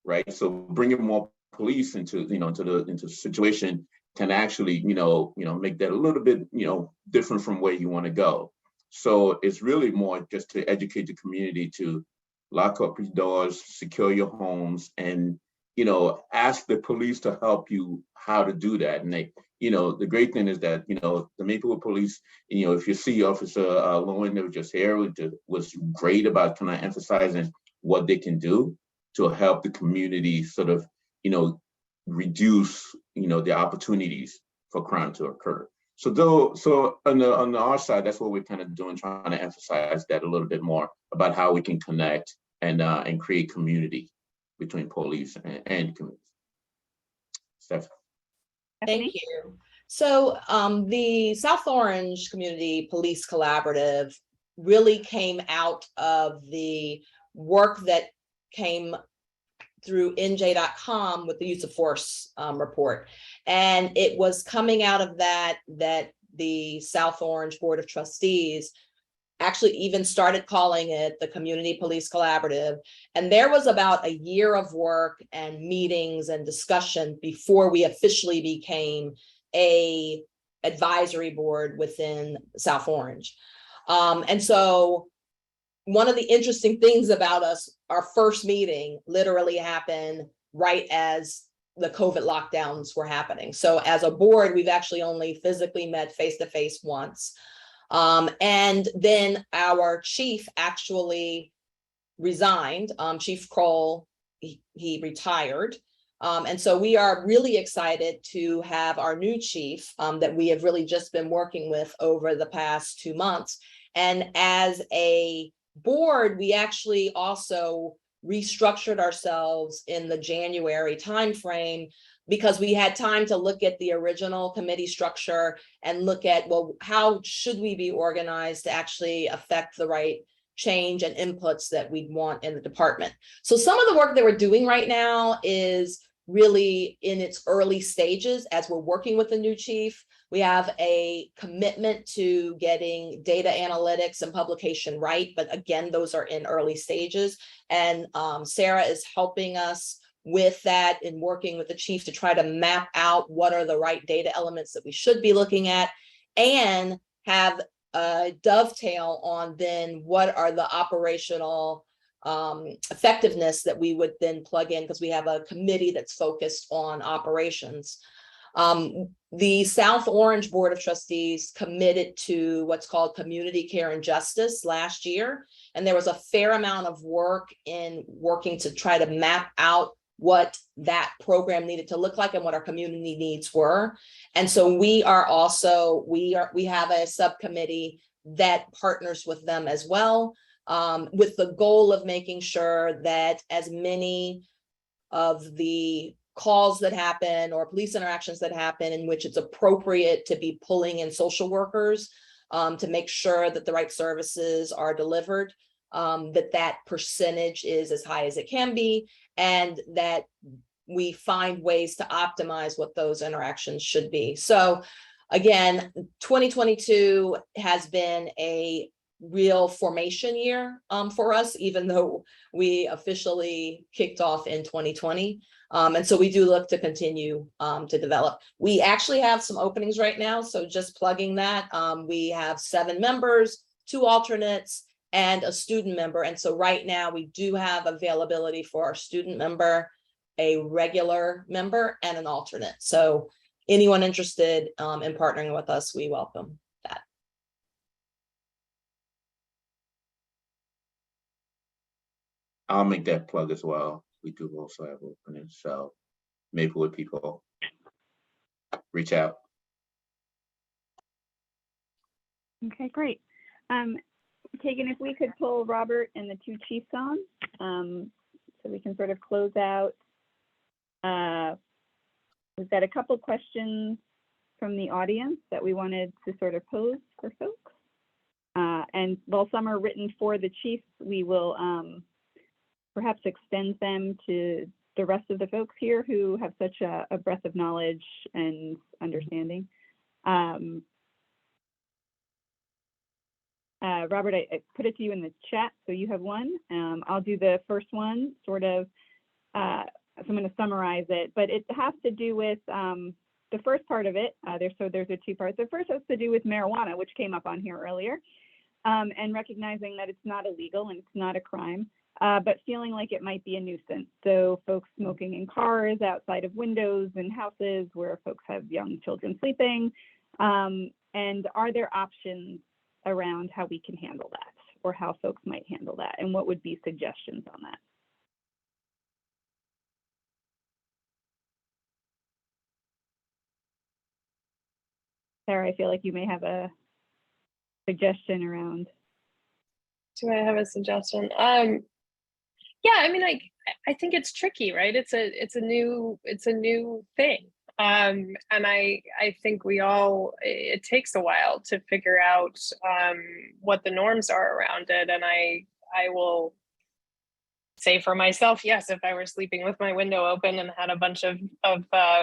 right? So bringing more police into the situation can actually, make that a little bit, different from where you want to go. So it's really more just to educate the community to lock up your doors, secure your homes, and, ask the police to help you how to do that. And they, the great thing is that, the Maplewood Police, if you see Officer Lowen that was just here, was great about kind of emphasizing what they can do to help the community sort of, reduce, the opportunities crime to occur. So on our side, that's what we're kind of doing, trying to emphasize that a little bit more about how we can connect and create community between police and community. Stephanie. Thank you. So the South Orange Community Police Collaborative really came out of the work that came through NJ.com with the use of force report. And it was coming out of that the South Orange Board of Trustees actually even started calling it the Community Police Collaborative. And there was about a year of work and meetings and discussion before we officially became a advisory board within South Orange. And so one of the interesting things about us, our first meeting literally happened right as the COVID lockdowns were happening. So as a board, we've actually only physically met face-to-face once. And then our chief actually resigned, Chief Kroll, he retired. And so we are really excited to have our new chief that we have really just been working with over the past 2 months. And as a board, we actually also restructured ourselves in the January timeframe because we had time to look at the original committee structure and look at, well, how should we be organized to actually affect the right change and inputs that we want in the department. So some of the work that we're doing right now is really in its early stages as we're working with the new chief. We have a commitment to getting data analytics and publication right, but again, those are in early stages. And Sara is helping us with that and working with the chief to try to map out what are the right data elements that we should be looking at and have a dovetail on then what are the operational effectiveness that we would then plug in because we have a committee that's focused on operations. The South Orange Board of Trustees committed to what's called community care and justice last year. And there was a fair amount of work in working to try to map out what that program needed to look like and what our community needs were. And so we are also, we have a subcommittee that partners with them as well, with the goal of making sure that as many of the calls that happen or police interactions that happen in which it's appropriate to be pulling in social workers to make sure that the right services are delivered, that percentage is as high as it can be, and that we find ways to optimize what those interactions should be. So again, 2022 has been a real formation year for us, even though we officially kicked off in 2020. And so we do look to continue to develop. We actually have some openings right now. So just plugging that, we have 7 members, 2 alternates, and a student member. And so right now we do have availability for our student member, a regular member, and an alternate. So anyone interested in partnering with us, we welcome that. I'll make that plug as well. We do also have openings, so Maplewood people, reach out. Okay, great. Kagan, if we could pull Robert and the 2 chiefs on, so we can sort of close out. We've got a couple questions from the audience that we wanted to sort of pose for folks. And while some are written for the chiefs, we will perhaps extend them to the rest of the folks here who have such a breadth of knowledge and understanding. Robert, I put it to you in the chat, so you have one. I'll do the first one, sort of, so I'm going to summarize it, but it has to do with the first part of it. There's a 2 parts. The first has to do with marijuana, which came up on here earlier, and recognizing that it's not illegal and it's not a crime, but feeling like it might be a nuisance. So folks smoking in cars, outside of windows in houses where folks have young children sleeping, and are there options around how we can handle that or how folks might handle that, and what would be suggestions on that? Sarah, I feel like you may have a suggestion around. Do I have a suggestion? Yeah, I mean, I think it's tricky, right? It's a new thing. And I think it takes a while to figure out what the norms are around it. And I will say for myself, yes, if I were sleeping with my window open and had a bunch of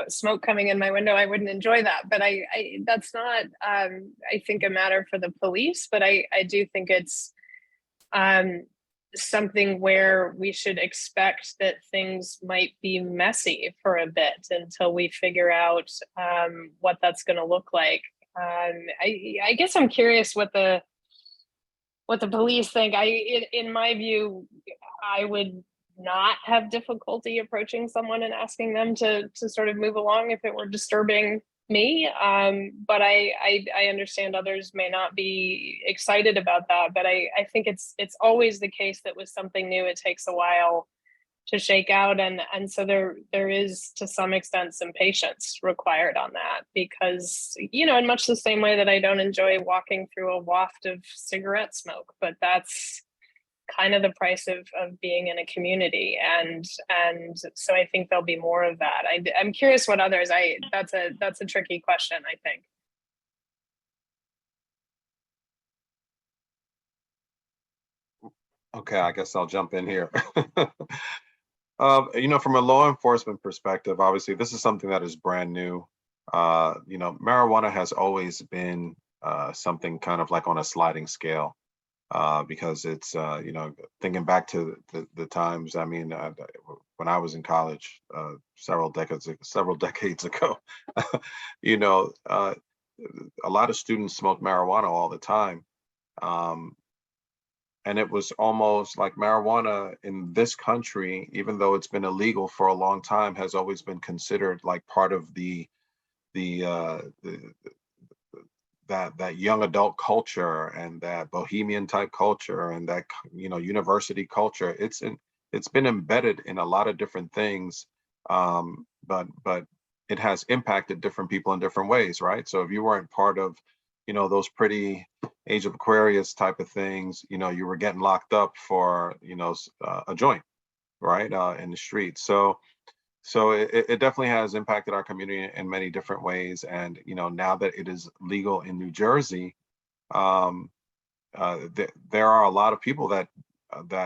smoke coming in my window, I wouldn't enjoy that. But that's not, I think, a matter for the police, but I do think it's something where we should expect that things might be messy for a bit until we figure out what that's going to look like. I guess I'm curious what the police think. In my view, I would not have difficulty approaching someone and asking them to sort of move along if it were disturbing me. But I understand others may not be excited about that. But I think it's always the case that with something new, it takes a while to shake out, and so there is to some extent some patience required on that, because in much the same way that I don't enjoy walking through a waft of cigarette smoke, but that's kind of the price of being in a community, and so I think there'll be more of that. I'm curious what others. That's a tricky question, I think. Okay, I guess I'll jump in here. From a law enforcement perspective, obviously, this is something that is brand new. Marijuana has always been something kind of like on a sliding scale, because it's, thinking back to the times, I mean, when I was in college, several decades ago, a lot of students smoked marijuana all the time. And it was almost like marijuana in this country, even though it's been illegal for a long time, has always been considered like part of that young adult culture and that bohemian type culture and that university culture. It's been embedded in a lot of different things, but it has impacted different people in different ways, right? So if you weren't part of those pretty age of Aquarius type of things, you were getting locked up for a joint, right, in the street. So it definitely has impacted our community in many different ways. And now that it is legal in New Jersey, there are a lot of people that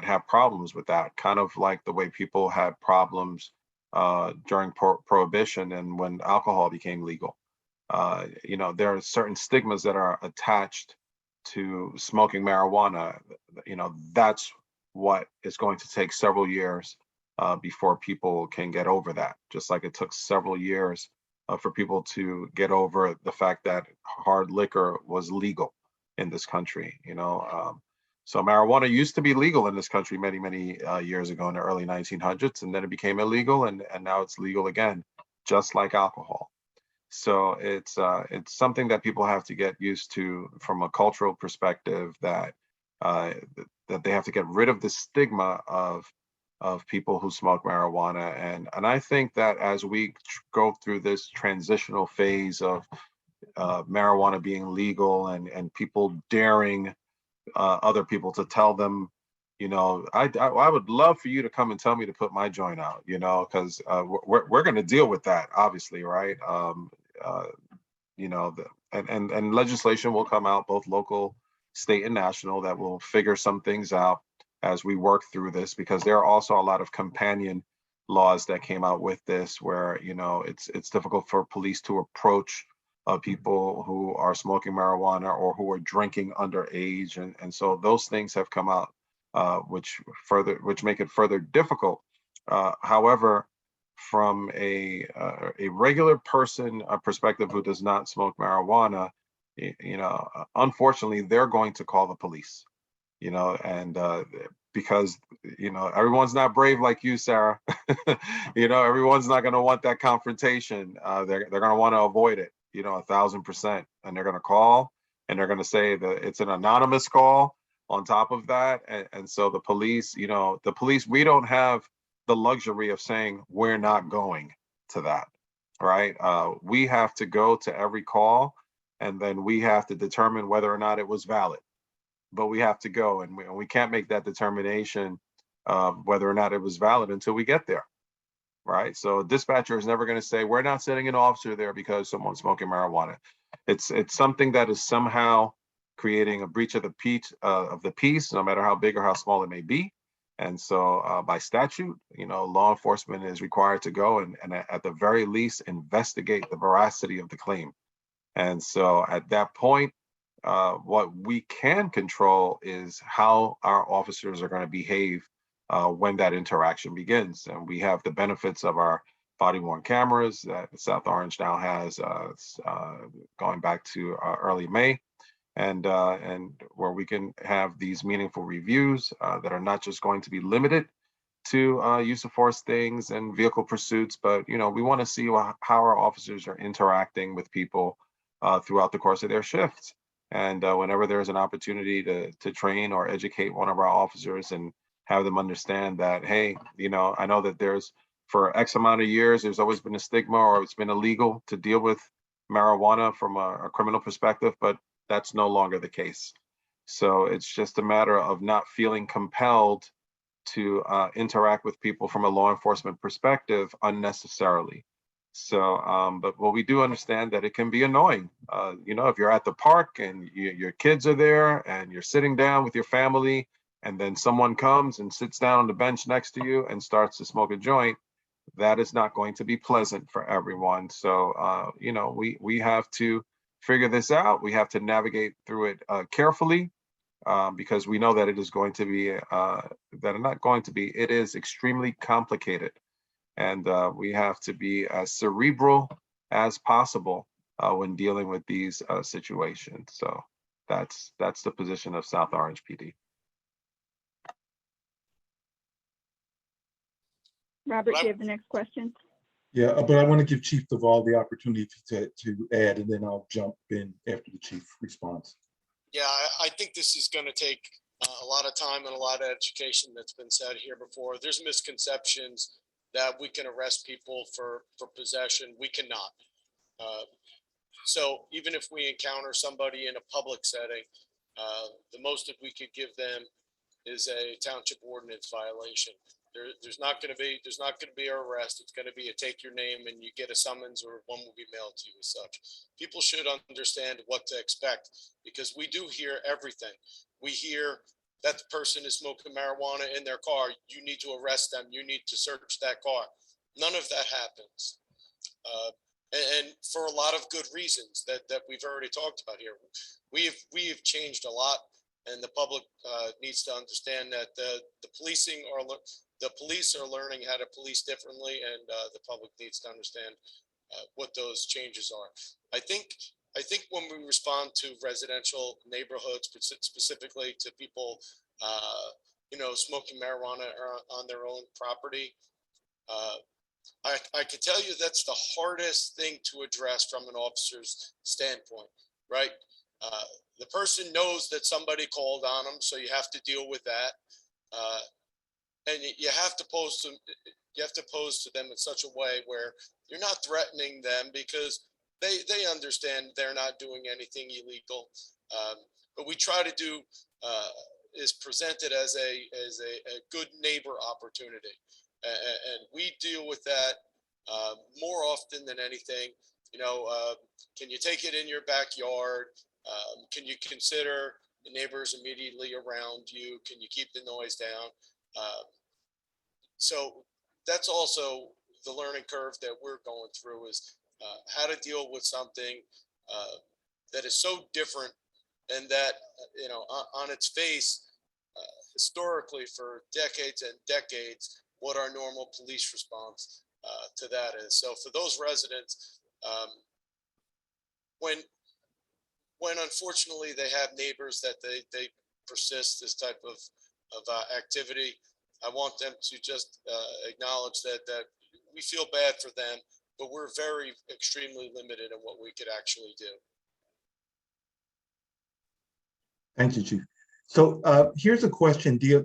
have problems with that, kind of like the way people had problems during Prohibition and when alcohol became legal. There are certain stigmas that are attached to smoking marijuana. That's what is going to take several years before people can get over that. Just like it took several years for people to get over the fact that hard liquor was legal in this country. So marijuana used to be legal in this country many years ago in the early 1900s, and then it became illegal, and now it's legal again, just like alcohol. So it's something that people have to get used to from a cultural perspective, that they have to get rid of the stigma of people who smoke marijuana. And I think that as we go through this transitional phase of marijuana being legal and people daring other people to tell them, I would love for you to come and tell me to put my joint out, because we're going to deal with that, obviously, right? And legislation will come out, both local, state, and national, that will figure some things out as we work through this, because there are also a lot of companion laws that came out with this, where it's difficult for police to approach people who are smoking marijuana or who are drinking underage, and so those things have come out, which make it further difficult. However, from a regular person perspective who does not smoke marijuana, unfortunately, they're going to call the police, and because everyone's not brave like you, Sarah. Everyone's not going to want that confrontation. They're going to want to avoid it, 1,000%, and they're going to call, and they're going to say that it's an anonymous call on top of that, and so the police, we don't have the luxury of saying we're not going to that, right? We have to go to every call, and then we have to determine whether or not it was valid. But we have to go, and we can't make that determination whether or not it was valid until we get there, right? So a dispatcher is never going to say, we're not sending an officer there because someone's smoking marijuana. It's something that is somehow creating a breach of the peace, no matter how big or how small it may be. And so by statute, law enforcement is required to go and at the very least investigate the veracity of the claim. And so at that point, what we can control is how our officers are going to behave when that interaction begins. And we have the benefits of our body-worn cameras that South Orange now has going back to early May. And where we can have these meaningful reviews that are not just going to be limited to use of force things and vehicle pursuits, but we want to see how our officers are interacting with people throughout the course of their shifts. And whenever there's an opportunity to train or educate one of our officers and have them understand that, hey, I know that there's for X amount of years, there's always been a stigma or it's been illegal to deal with marijuana from a criminal perspective, but that's no longer the case. So it's just a matter of not feeling compelled to interact with people from a law enforcement perspective unnecessarily. So, but we do understand that it can be annoying. If you're at the park and your kids are there and you're sitting down with your family, and then someone comes and sits down on the bench next to you and starts to smoke a joint, that is not going to be pleasant for everyone. So, we have to figure this out. We have to navigate through it carefully because we know that it is going to be, it is extremely complicated. And we have to be as cerebral as possible when dealing with these situations. So that's the position of South Orange PD. Robert, do you have the next question? Yeah, but I want to give Chief DeVaul the opportunity to add, and then I'll jump in after the chief responds. Yeah, I think this is going to take a lot of time and a lot of education that's been said here before. There's misconceptions that we can arrest people for possession. We cannot. So even if we encounter somebody in a public setting, the most that we could give them is a township ordinance violation. There's not going to be an arrest. It's going to be a take your name and you get a summons, or one will be mailed to you as such. People should understand what to expect because we do hear everything. We hear that the person is smoking marijuana in their car. You need to arrest them. You need to search that car. None of that happens. And for a lot of good reasons that we've already talked about here. We've changed a lot, and the public needs to understand that the police are learning how to police differently, and the public needs to understand what those changes are. I think when we respond to residential neighborhoods, specifically to people, smoking marijuana on their own property, I can tell you that's the hardest thing to address from an officer's standpoint, right? The person knows that somebody called on them, so you have to deal with that. And you have to pose to them in such a way where you're not threatening them because they understand they're not doing anything illegal. But we try to do is present it as a good neighbor opportunity. And we deal with that more often than anything. Can you take it in your backyard? Can you consider the neighbors immediately around you? Can you keep the noise down? So that's also the learning curve that we're going through, is how to deal with something that is so different, and that, on its face, historically for decades and decades, what our normal police response to that is. So for those residents, when unfortunately they have neighbors that they persist this type of activity, I want them to just acknowledge that we feel bad for them, but we're very extremely limited in what we could actually do. Thank you, Chief. So here's a question. There's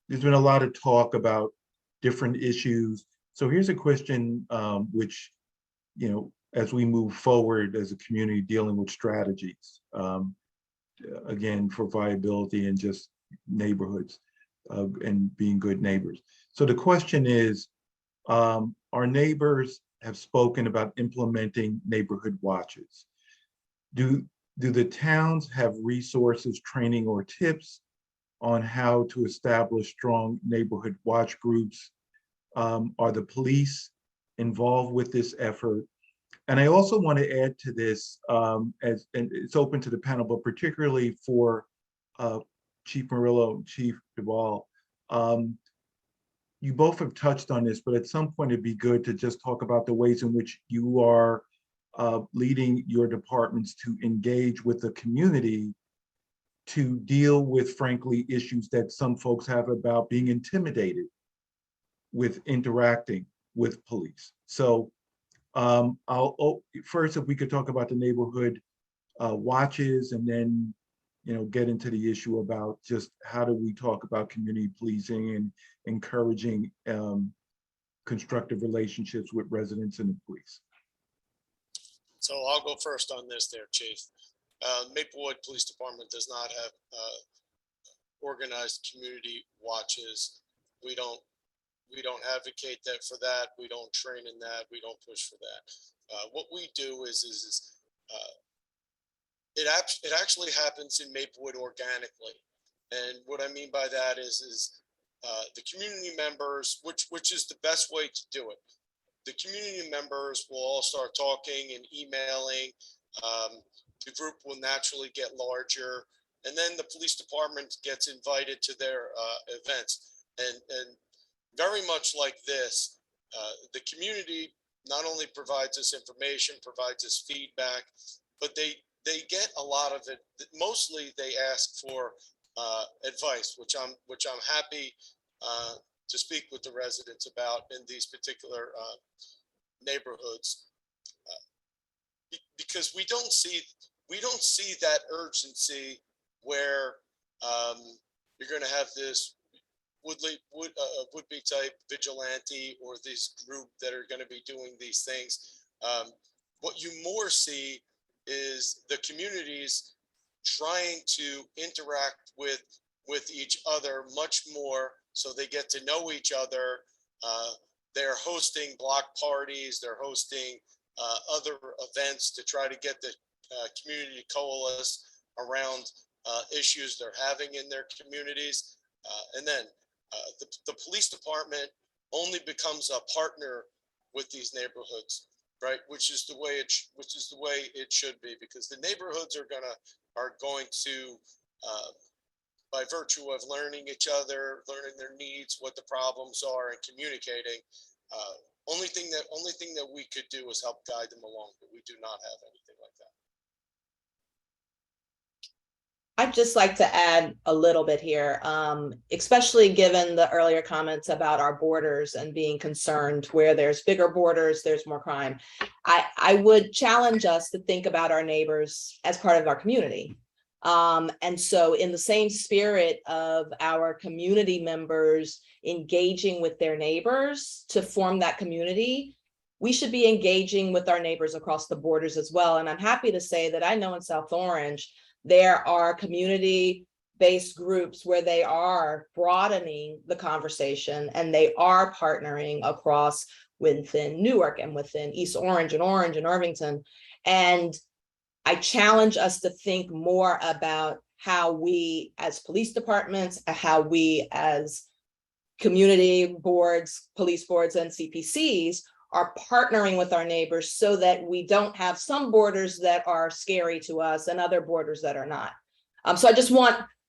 been a lot of talk about different issues. So here's a question which, as we move forward as a community dealing with strategies, again, for viability and just neighborhoods and being good neighbors. So the question is, our neighbors have spoken about implementing neighborhood watches. Do the towns have resources, training, or tips on how to establish strong neighborhood watch groups? Are the police involved with this effort? And I also want to add to this, and it's open to the panel, but particularly for Chief Morillo, Chief DeVaul. You both have touched on this, but at some point it'd be good to just talk about the ways in which you are leading your departments to engage with the community to deal with, frankly, issues that some folks have about being intimidated with interacting with police. So first, if we could talk about the neighborhood watches, and then get into the issue about just how do we talk about community policing and encouraging constructive relationships with residents and the police. So I'll go first on this there, Chief. Maplewood Police Department does not have organized community watches. We don't advocate that for that. We don't train in that. We don't push for that. What we do is it actually happens in Maplewood organically. And what I mean by that is the community members, which is the best way to do it. The community members will all start talking and emailing. The group will naturally get larger, and then the police department gets invited to their events. And very much like this, the community not only provides us information, provides us feedback, but they get a lot of it. Mostly they ask for advice, which I'm happy to speak with the residents about in these particular neighborhoods, because we don't see that urgency where you're going to have this would-be type vigilante or this group that are going to be doing these things. What you more see is the communities trying to interact with each other much more, so they get to know each other. They're hosting block parties, they're hosting other events to try to get the community to coalesce around issues they're having in their communities. And then the police department only becomes a partner with these neighborhoods, right? Which is the way it should be, because the neighborhoods are going to by virtue of learning each other, learning their needs, what the problems are, and communicating. Only thing that we could do is help guide them along, but we do not have anything like that. I'd just like to add a little bit here, especially given the earlier comments about our borders and being concerned where there's bigger borders, there's more crime. I would challenge us to think about our neighbors as part of our community. And so in the same spirit of our community members engaging with their neighbors to form that community, we should be engaging with our neighbors across the borders as well. And I'm happy to say that I know in South Orange, there are community-based groups where they are broadening the conversation and they are partnering across within Newark and within East Orange and Irvington. And I challenge us to think more about how we as police departments, how we as community boards, police boards, and CPCs are partnering with our neighbors so that we don't have some borders that are scary to us and other borders that are not. So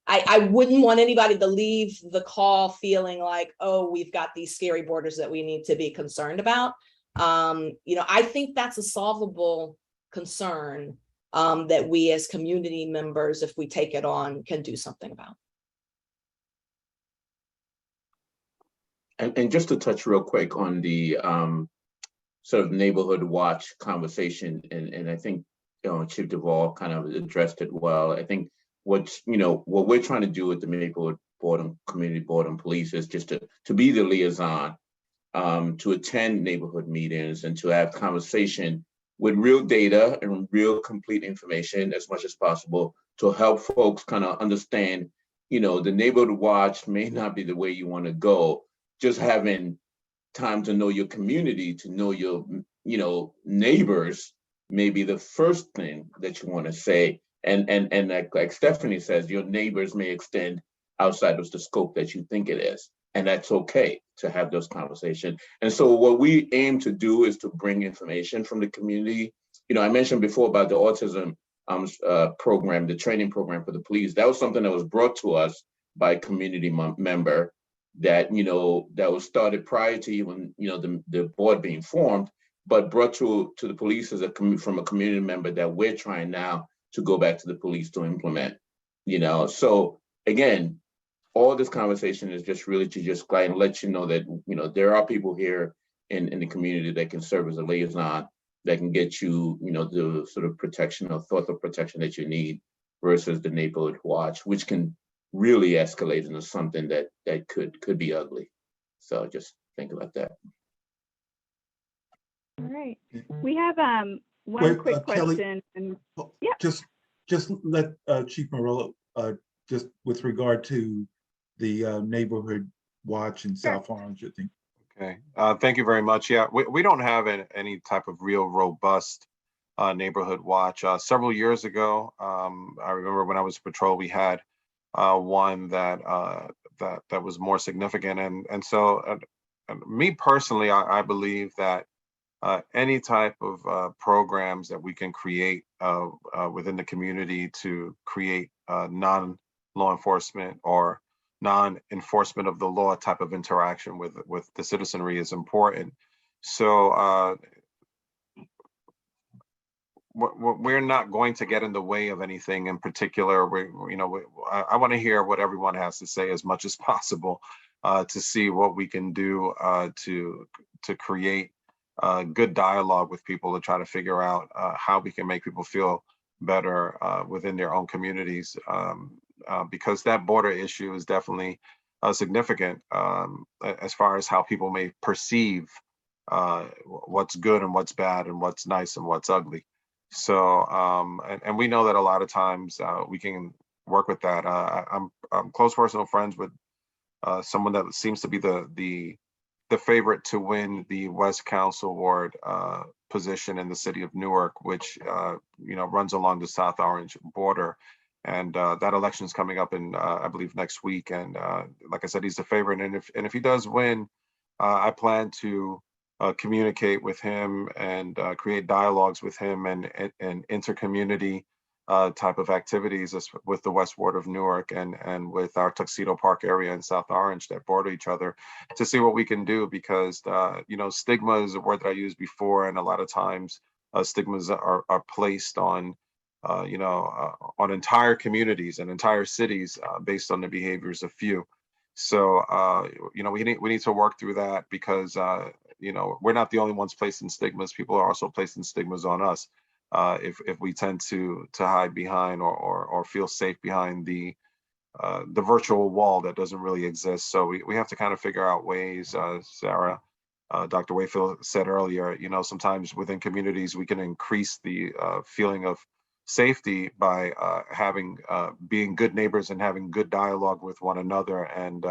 I wouldn't want anybody to leave the call feeling like, oh, we've got these scary borders that we need to be concerned about. I think that's a solvable concern that we as community members, if we take it on, can do something about. And just to touch real quick on the sort of neighborhood watch conversation, and I think Chief DeVaul kind of addressed it well. I think what we're trying to do with the Maplewood Board and Community Board and Police is just to be the liaison, to attend neighborhood meetings and to have conversation with real data and real complete information as much as possible to help folks kind of understand, you know, the neighborhood watch may not be the way you want to go. Just having time to know your community, to know your, you know, neighbors may be the first thing that you want to say. And like Stephanie says, your neighbors may extend outside of the scope that you think it is. And that's okay to have those conversations. And so what we aim to do is to bring information from the community. You know, I mentioned before about the autism program, the training program for the police. That was something that was brought to us by a community member that, you know, that was started prior to even, you know, the board being formed, but brought to the police as from a community member that we're trying now to go back to the police to implement, you know. So again, all this conversation is just really to just kind of let you know that, you know, there are people here in the community that can serve as a liaison, that can get you, you know, the sort of protection or thought of protection that you need versus the neighborhood watch, which can really escalate into something that could be ugly. So just think about that. All right. We have one Wait, quick Kelly, question. Yeah. Just let Chief Morillo, just with regard to the neighborhood watch in South Orange, I think. Okay, thank you very much. Yeah, we don't have any type of real robust neighborhood watch. Several years ago, I remember when I was patrol, we had one that was more significant, and so me personally, I believe that any type of programs that we can create within the community to create non-law enforcement or non-enforcement of the law type of interaction with the citizenry is important. So we're not going to get in the way of anything in particular. I want to hear what everyone has to say as much as possible to see what we can do to create good dialogue with people, to try to figure out how we can make people feel better within their own communities, because that border issue is definitely significant as far as how people may perceive what's good and what's bad and what's nice and what's ugly. So, and we know that a lot of times we can work with that. I'm close personal friends with someone that seems to be the favorite to win the West Council Ward position in the city of Newark, which runs along the South Orange border. And that election is coming up in, I believe, next week. And like I said, he's the favorite. And if he does win, I plan to communicate with him and create dialogues with him and intercommunity type of activities with the West Ward of Newark and with our Tuxedo Park area in South Orange that border each other, to see what we can do, because stigma is a word that I used before, and a lot of times stigmas are placed on on entire communities and entire cities based on the behaviors of few. So we need to work through that, because we're not the only ones placing stigmas. People are also placing stigmas on us if we tend to hide behind or feel safe behind the virtual wall that doesn't really exist. So we have to kind of figure out ways. Sara, Dr. Wakefield said earlier, sometimes within communities we can increase the feeling of safety by being good neighbors and having good dialogue with one another, and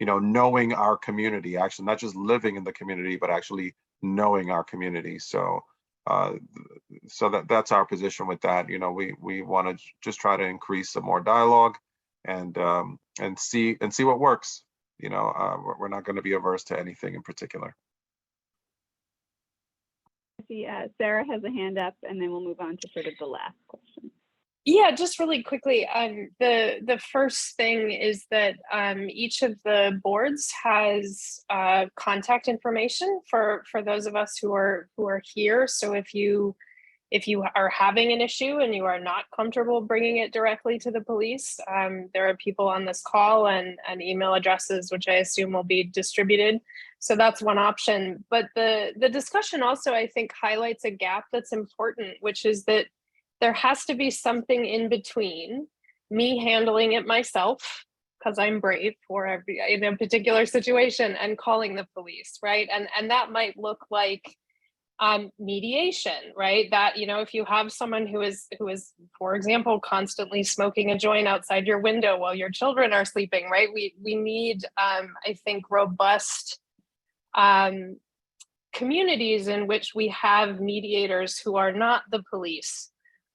knowing our community, actually not just living in the community, but actually knowing our community. So that's our position with that. We want to just try to increase some more dialogue and see what works. We're not going to be averse to anything in particular. I see Sara has a hand up, and then we'll move on to sort of the last question. Yeah, just really quickly, the first thing is that each of the boards has contact information for those of us who are here. So if you are having an issue and you are not comfortable bringing it directly to the police, there are people on this call and email addresses, which I assume will be distributed. So that's one option. But the discussion also, I think, highlights a gap that's important, which is that there has to be something in between me handling it myself, because I'm brave in a particular situation, and calling the police, right? And that might look like mediation, right? That, you know, if you have someone who is, for example, constantly smoking a joint outside your window while your children are sleeping, right? We need, I think, robust communities in which we have mediators who are not the police,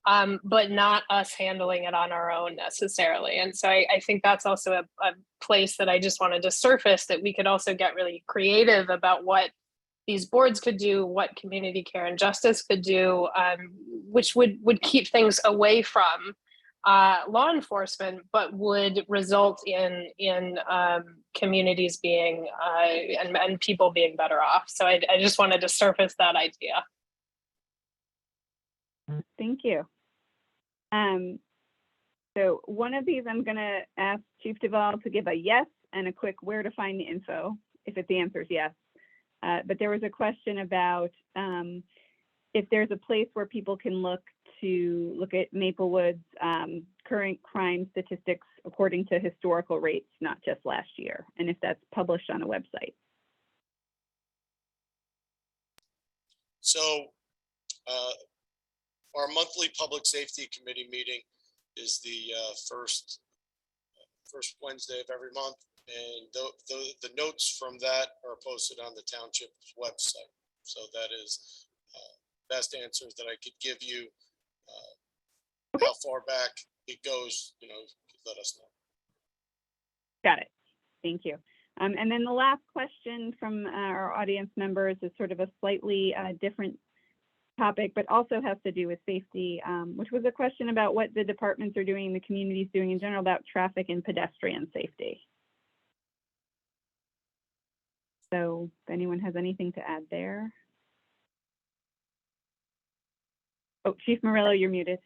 but not us handling it on our own necessarily. And so I think that's also a place that I just wanted to surface, that we could also get really creative about what these boards could do, what community care and justice could do, which would keep things away from law enforcement, but would result in communities being and people being better off. So I just wanted to surface that idea. Thank you. So one of these, I'm going to ask Chief DeVaul to give a yes and a quick where to find the info, if the answer is yes. But there was a question about if there's a place where people can look at Maplewood's current crime statistics according to historical rates, not just last year, and if that's published on a website. So our monthly public safety committee meeting is the first Wednesday of every month. And the notes from that are posted on the township's website. So that is best answers that I could give you. Okay. How far back it goes, you know, let us know. Got it. Thank you. And then the last question from our audience members is sort of a slightly different topic, but also has to do with safety, which was a question about what the departments are doing, the community's doing in general about traffic and pedestrian safety. So if anyone has anything to add there. Oh, Chief Morillo, you're muted.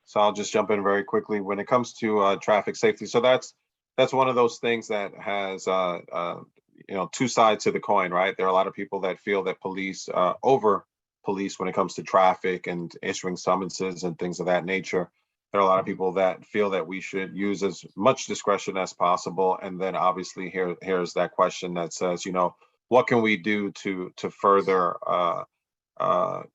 So I'll just jump in very quickly when it comes to traffic safety. So that's one of those things that has two sides to the coin, right? There are a lot of people that feel that police over police when it comes to traffic and issuing summonses and things of that nature. There are a lot of people that feel that we should use as much discretion as possible. And then obviously here's that question that says, you know, what can we do to further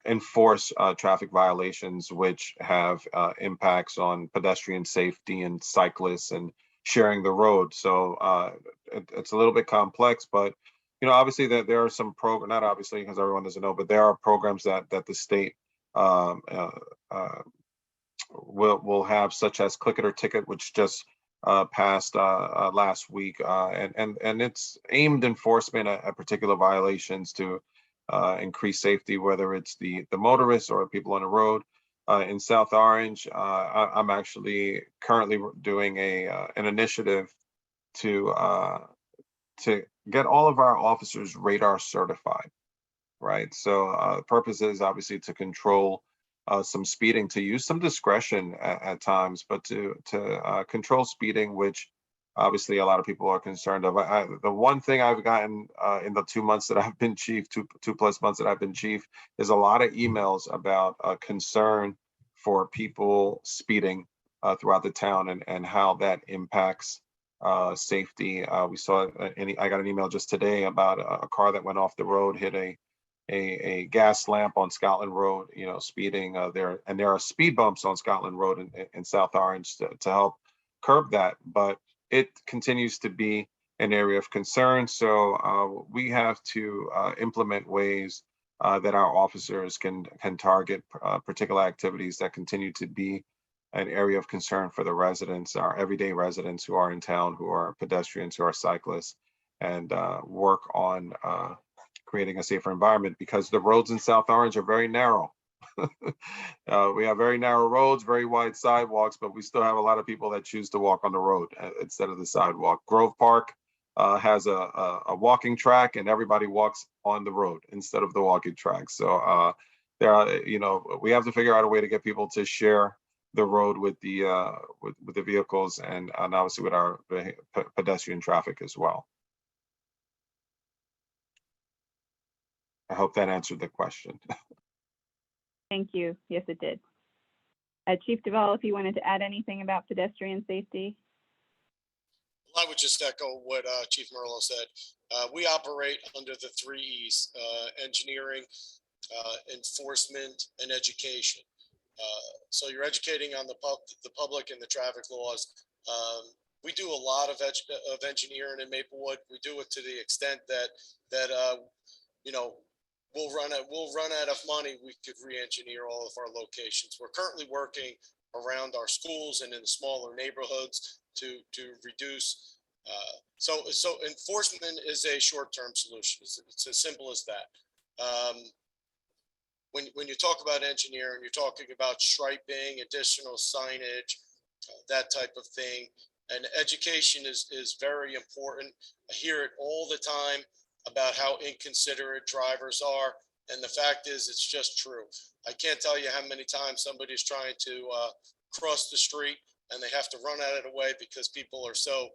enforce traffic violations which have impacts on pedestrian safety and cyclists and sharing the road? So it's a little bit complex, but you know, obviously there are some not obviously because everyone doesn't know, but there are programs that the state will have, such as Click It or Ticket, which just passed last week, and it's aimed enforcement at particular violations to increase safety, whether it's the motorists or people on the road. In South Orange, I'm actually currently doing an initiative to get all of our officers radar certified, right? So the purpose is obviously to control some speeding, to use some discretion at times, but to control speeding, which obviously a lot of people are concerned of. The one thing I've gotten in the 2 months that I've been chief, two plus months that I've been chief, is a lot of emails about concern for people speeding throughout the town and how that impacts safety. We saw, I got an email just today about a car that went off the road, hit a gas lamp on Scotland Road, you know, speeding there. And there are speed bumps on Scotland Road in South Orange to help curb that. But it continues to be an area of concern. So we have to implement ways that our officers can target particular activities that continue to be an area of concern for the residents, our everyday residents who are in town, who are pedestrians, who are cyclists, and work on creating a safer environment, because the roads in South Orange are very narrow. We have very narrow roads, very wide sidewalks, but we still have a lot of people that choose to walk on the road instead of the sidewalk. Grove Park has a walking track, and everybody walks on the road instead of the walking track. So there are, you know, we have to figure out a way to get people to share the road with the vehicles and obviously with our pedestrian traffic as well. I hope that answered the question. Thank you. Yes, it did. Chief DeVaul, if you wanted to add anything about pedestrian safety. I would just echo what Chief Morillo said. We operate under the 3 E's, engineering, enforcement, and education. So you're educating on the public and the traffic laws. We do a lot of engineering in Maplewood. We do it to the extent that you know, we'll run out of money. We could re-engineer all of our locations. We're currently working around our schools and in the smaller neighborhoods to reduce. So enforcement is a short-term solution. It's as simple as that. When you talk about engineering, you're talking about striping, additional signage, that type of thing. And education is very important. I hear it all the time about how inconsiderate drivers are. And the fact is, it's just true. I can't tell you how many times somebody's trying to cross the street and they have to run out of the way because people are so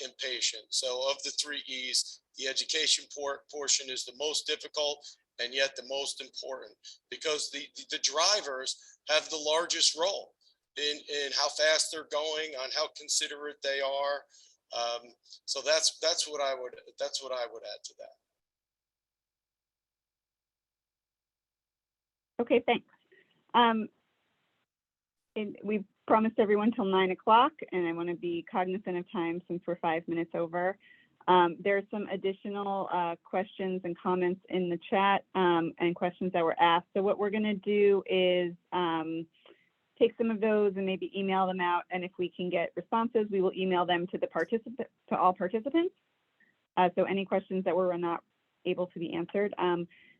impatient. So of the 3 E's, the education portion is the most difficult and yet the most important, because the drivers have the largest role in how fast they're going, on how considerate they are. So that's what I would add to that. Okay, thanks. And we promised everyone till 9 o'clock, and I want to be cognizant of time since we're 5 minutes over. There's some additional questions and comments in the chat and questions that were asked. So what we're going to do is take some of those and maybe email them out. And if we can get responses, we will email them to all participants. So any questions that were not able to be answered.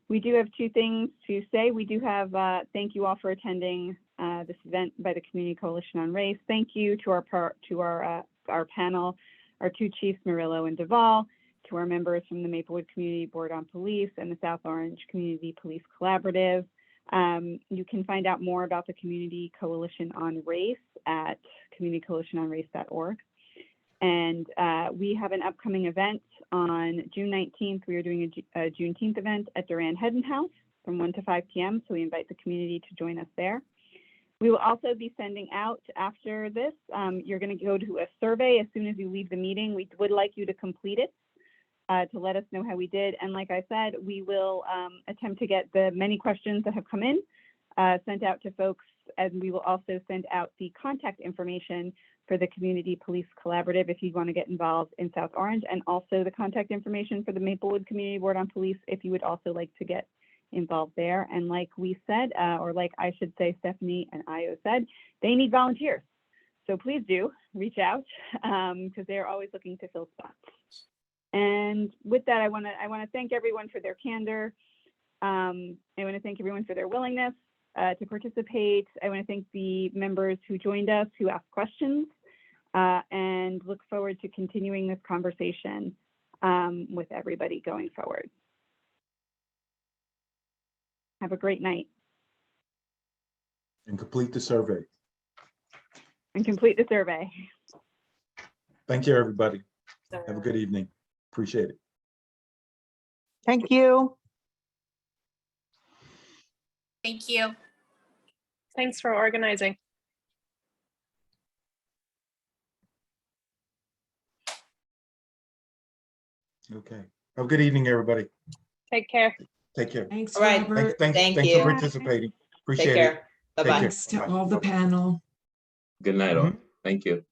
We do have 2 things to say. We do have thank you all for attending this event by the Community Coalition on Race. Thank you to our panel, our 2 chiefs, Morillo and DeVaul, to our members from the Maplewood Community Board on Police and the South Orange Community Police Collaborative. You can find out more about the Community Coalition on Race at communitycoalitiononrace.org. And we have an upcoming event on June 19th. We are doing a Juneteenth event at Duran Hedden House from 1 to 5 p.m. So we invite the community to join us there. We will also be sending out after this, you're going to go to a survey as soon as you leave the meeting. We would like you to complete it to let us know how we did. And like I said, we will attempt to get the many questions that have come in sent out to folks. And we will also send out the contact information for the Community Police Collaborative if you want to get involved in South Orange, and also the contact information for the Maplewood Community Board on Police if you would also like to get involved there. And like we said, or like I should say, Stephanie and Ayo said, they need volunteers. So please do reach out because they're always looking to fill spots. And with that, I want to thank everyone for their candor. I want to thank everyone for their willingness to participate. I want to thank the members who joined us, who asked questions, and look forward to continuing this conversation with everybody going forward. Have a great night. And complete the survey. Thank you, everybody. Have a good evening. Appreciate it. Thank you. Thank you. Thanks for organizing. Okay. Have a good evening, everybody. Take care. Take care. Thanks, All right. Robert. Thanks Thank for you. participating. Appreciate Take it. care. Bye-bye. Thanks to all the panel. Good night, all. Thank you.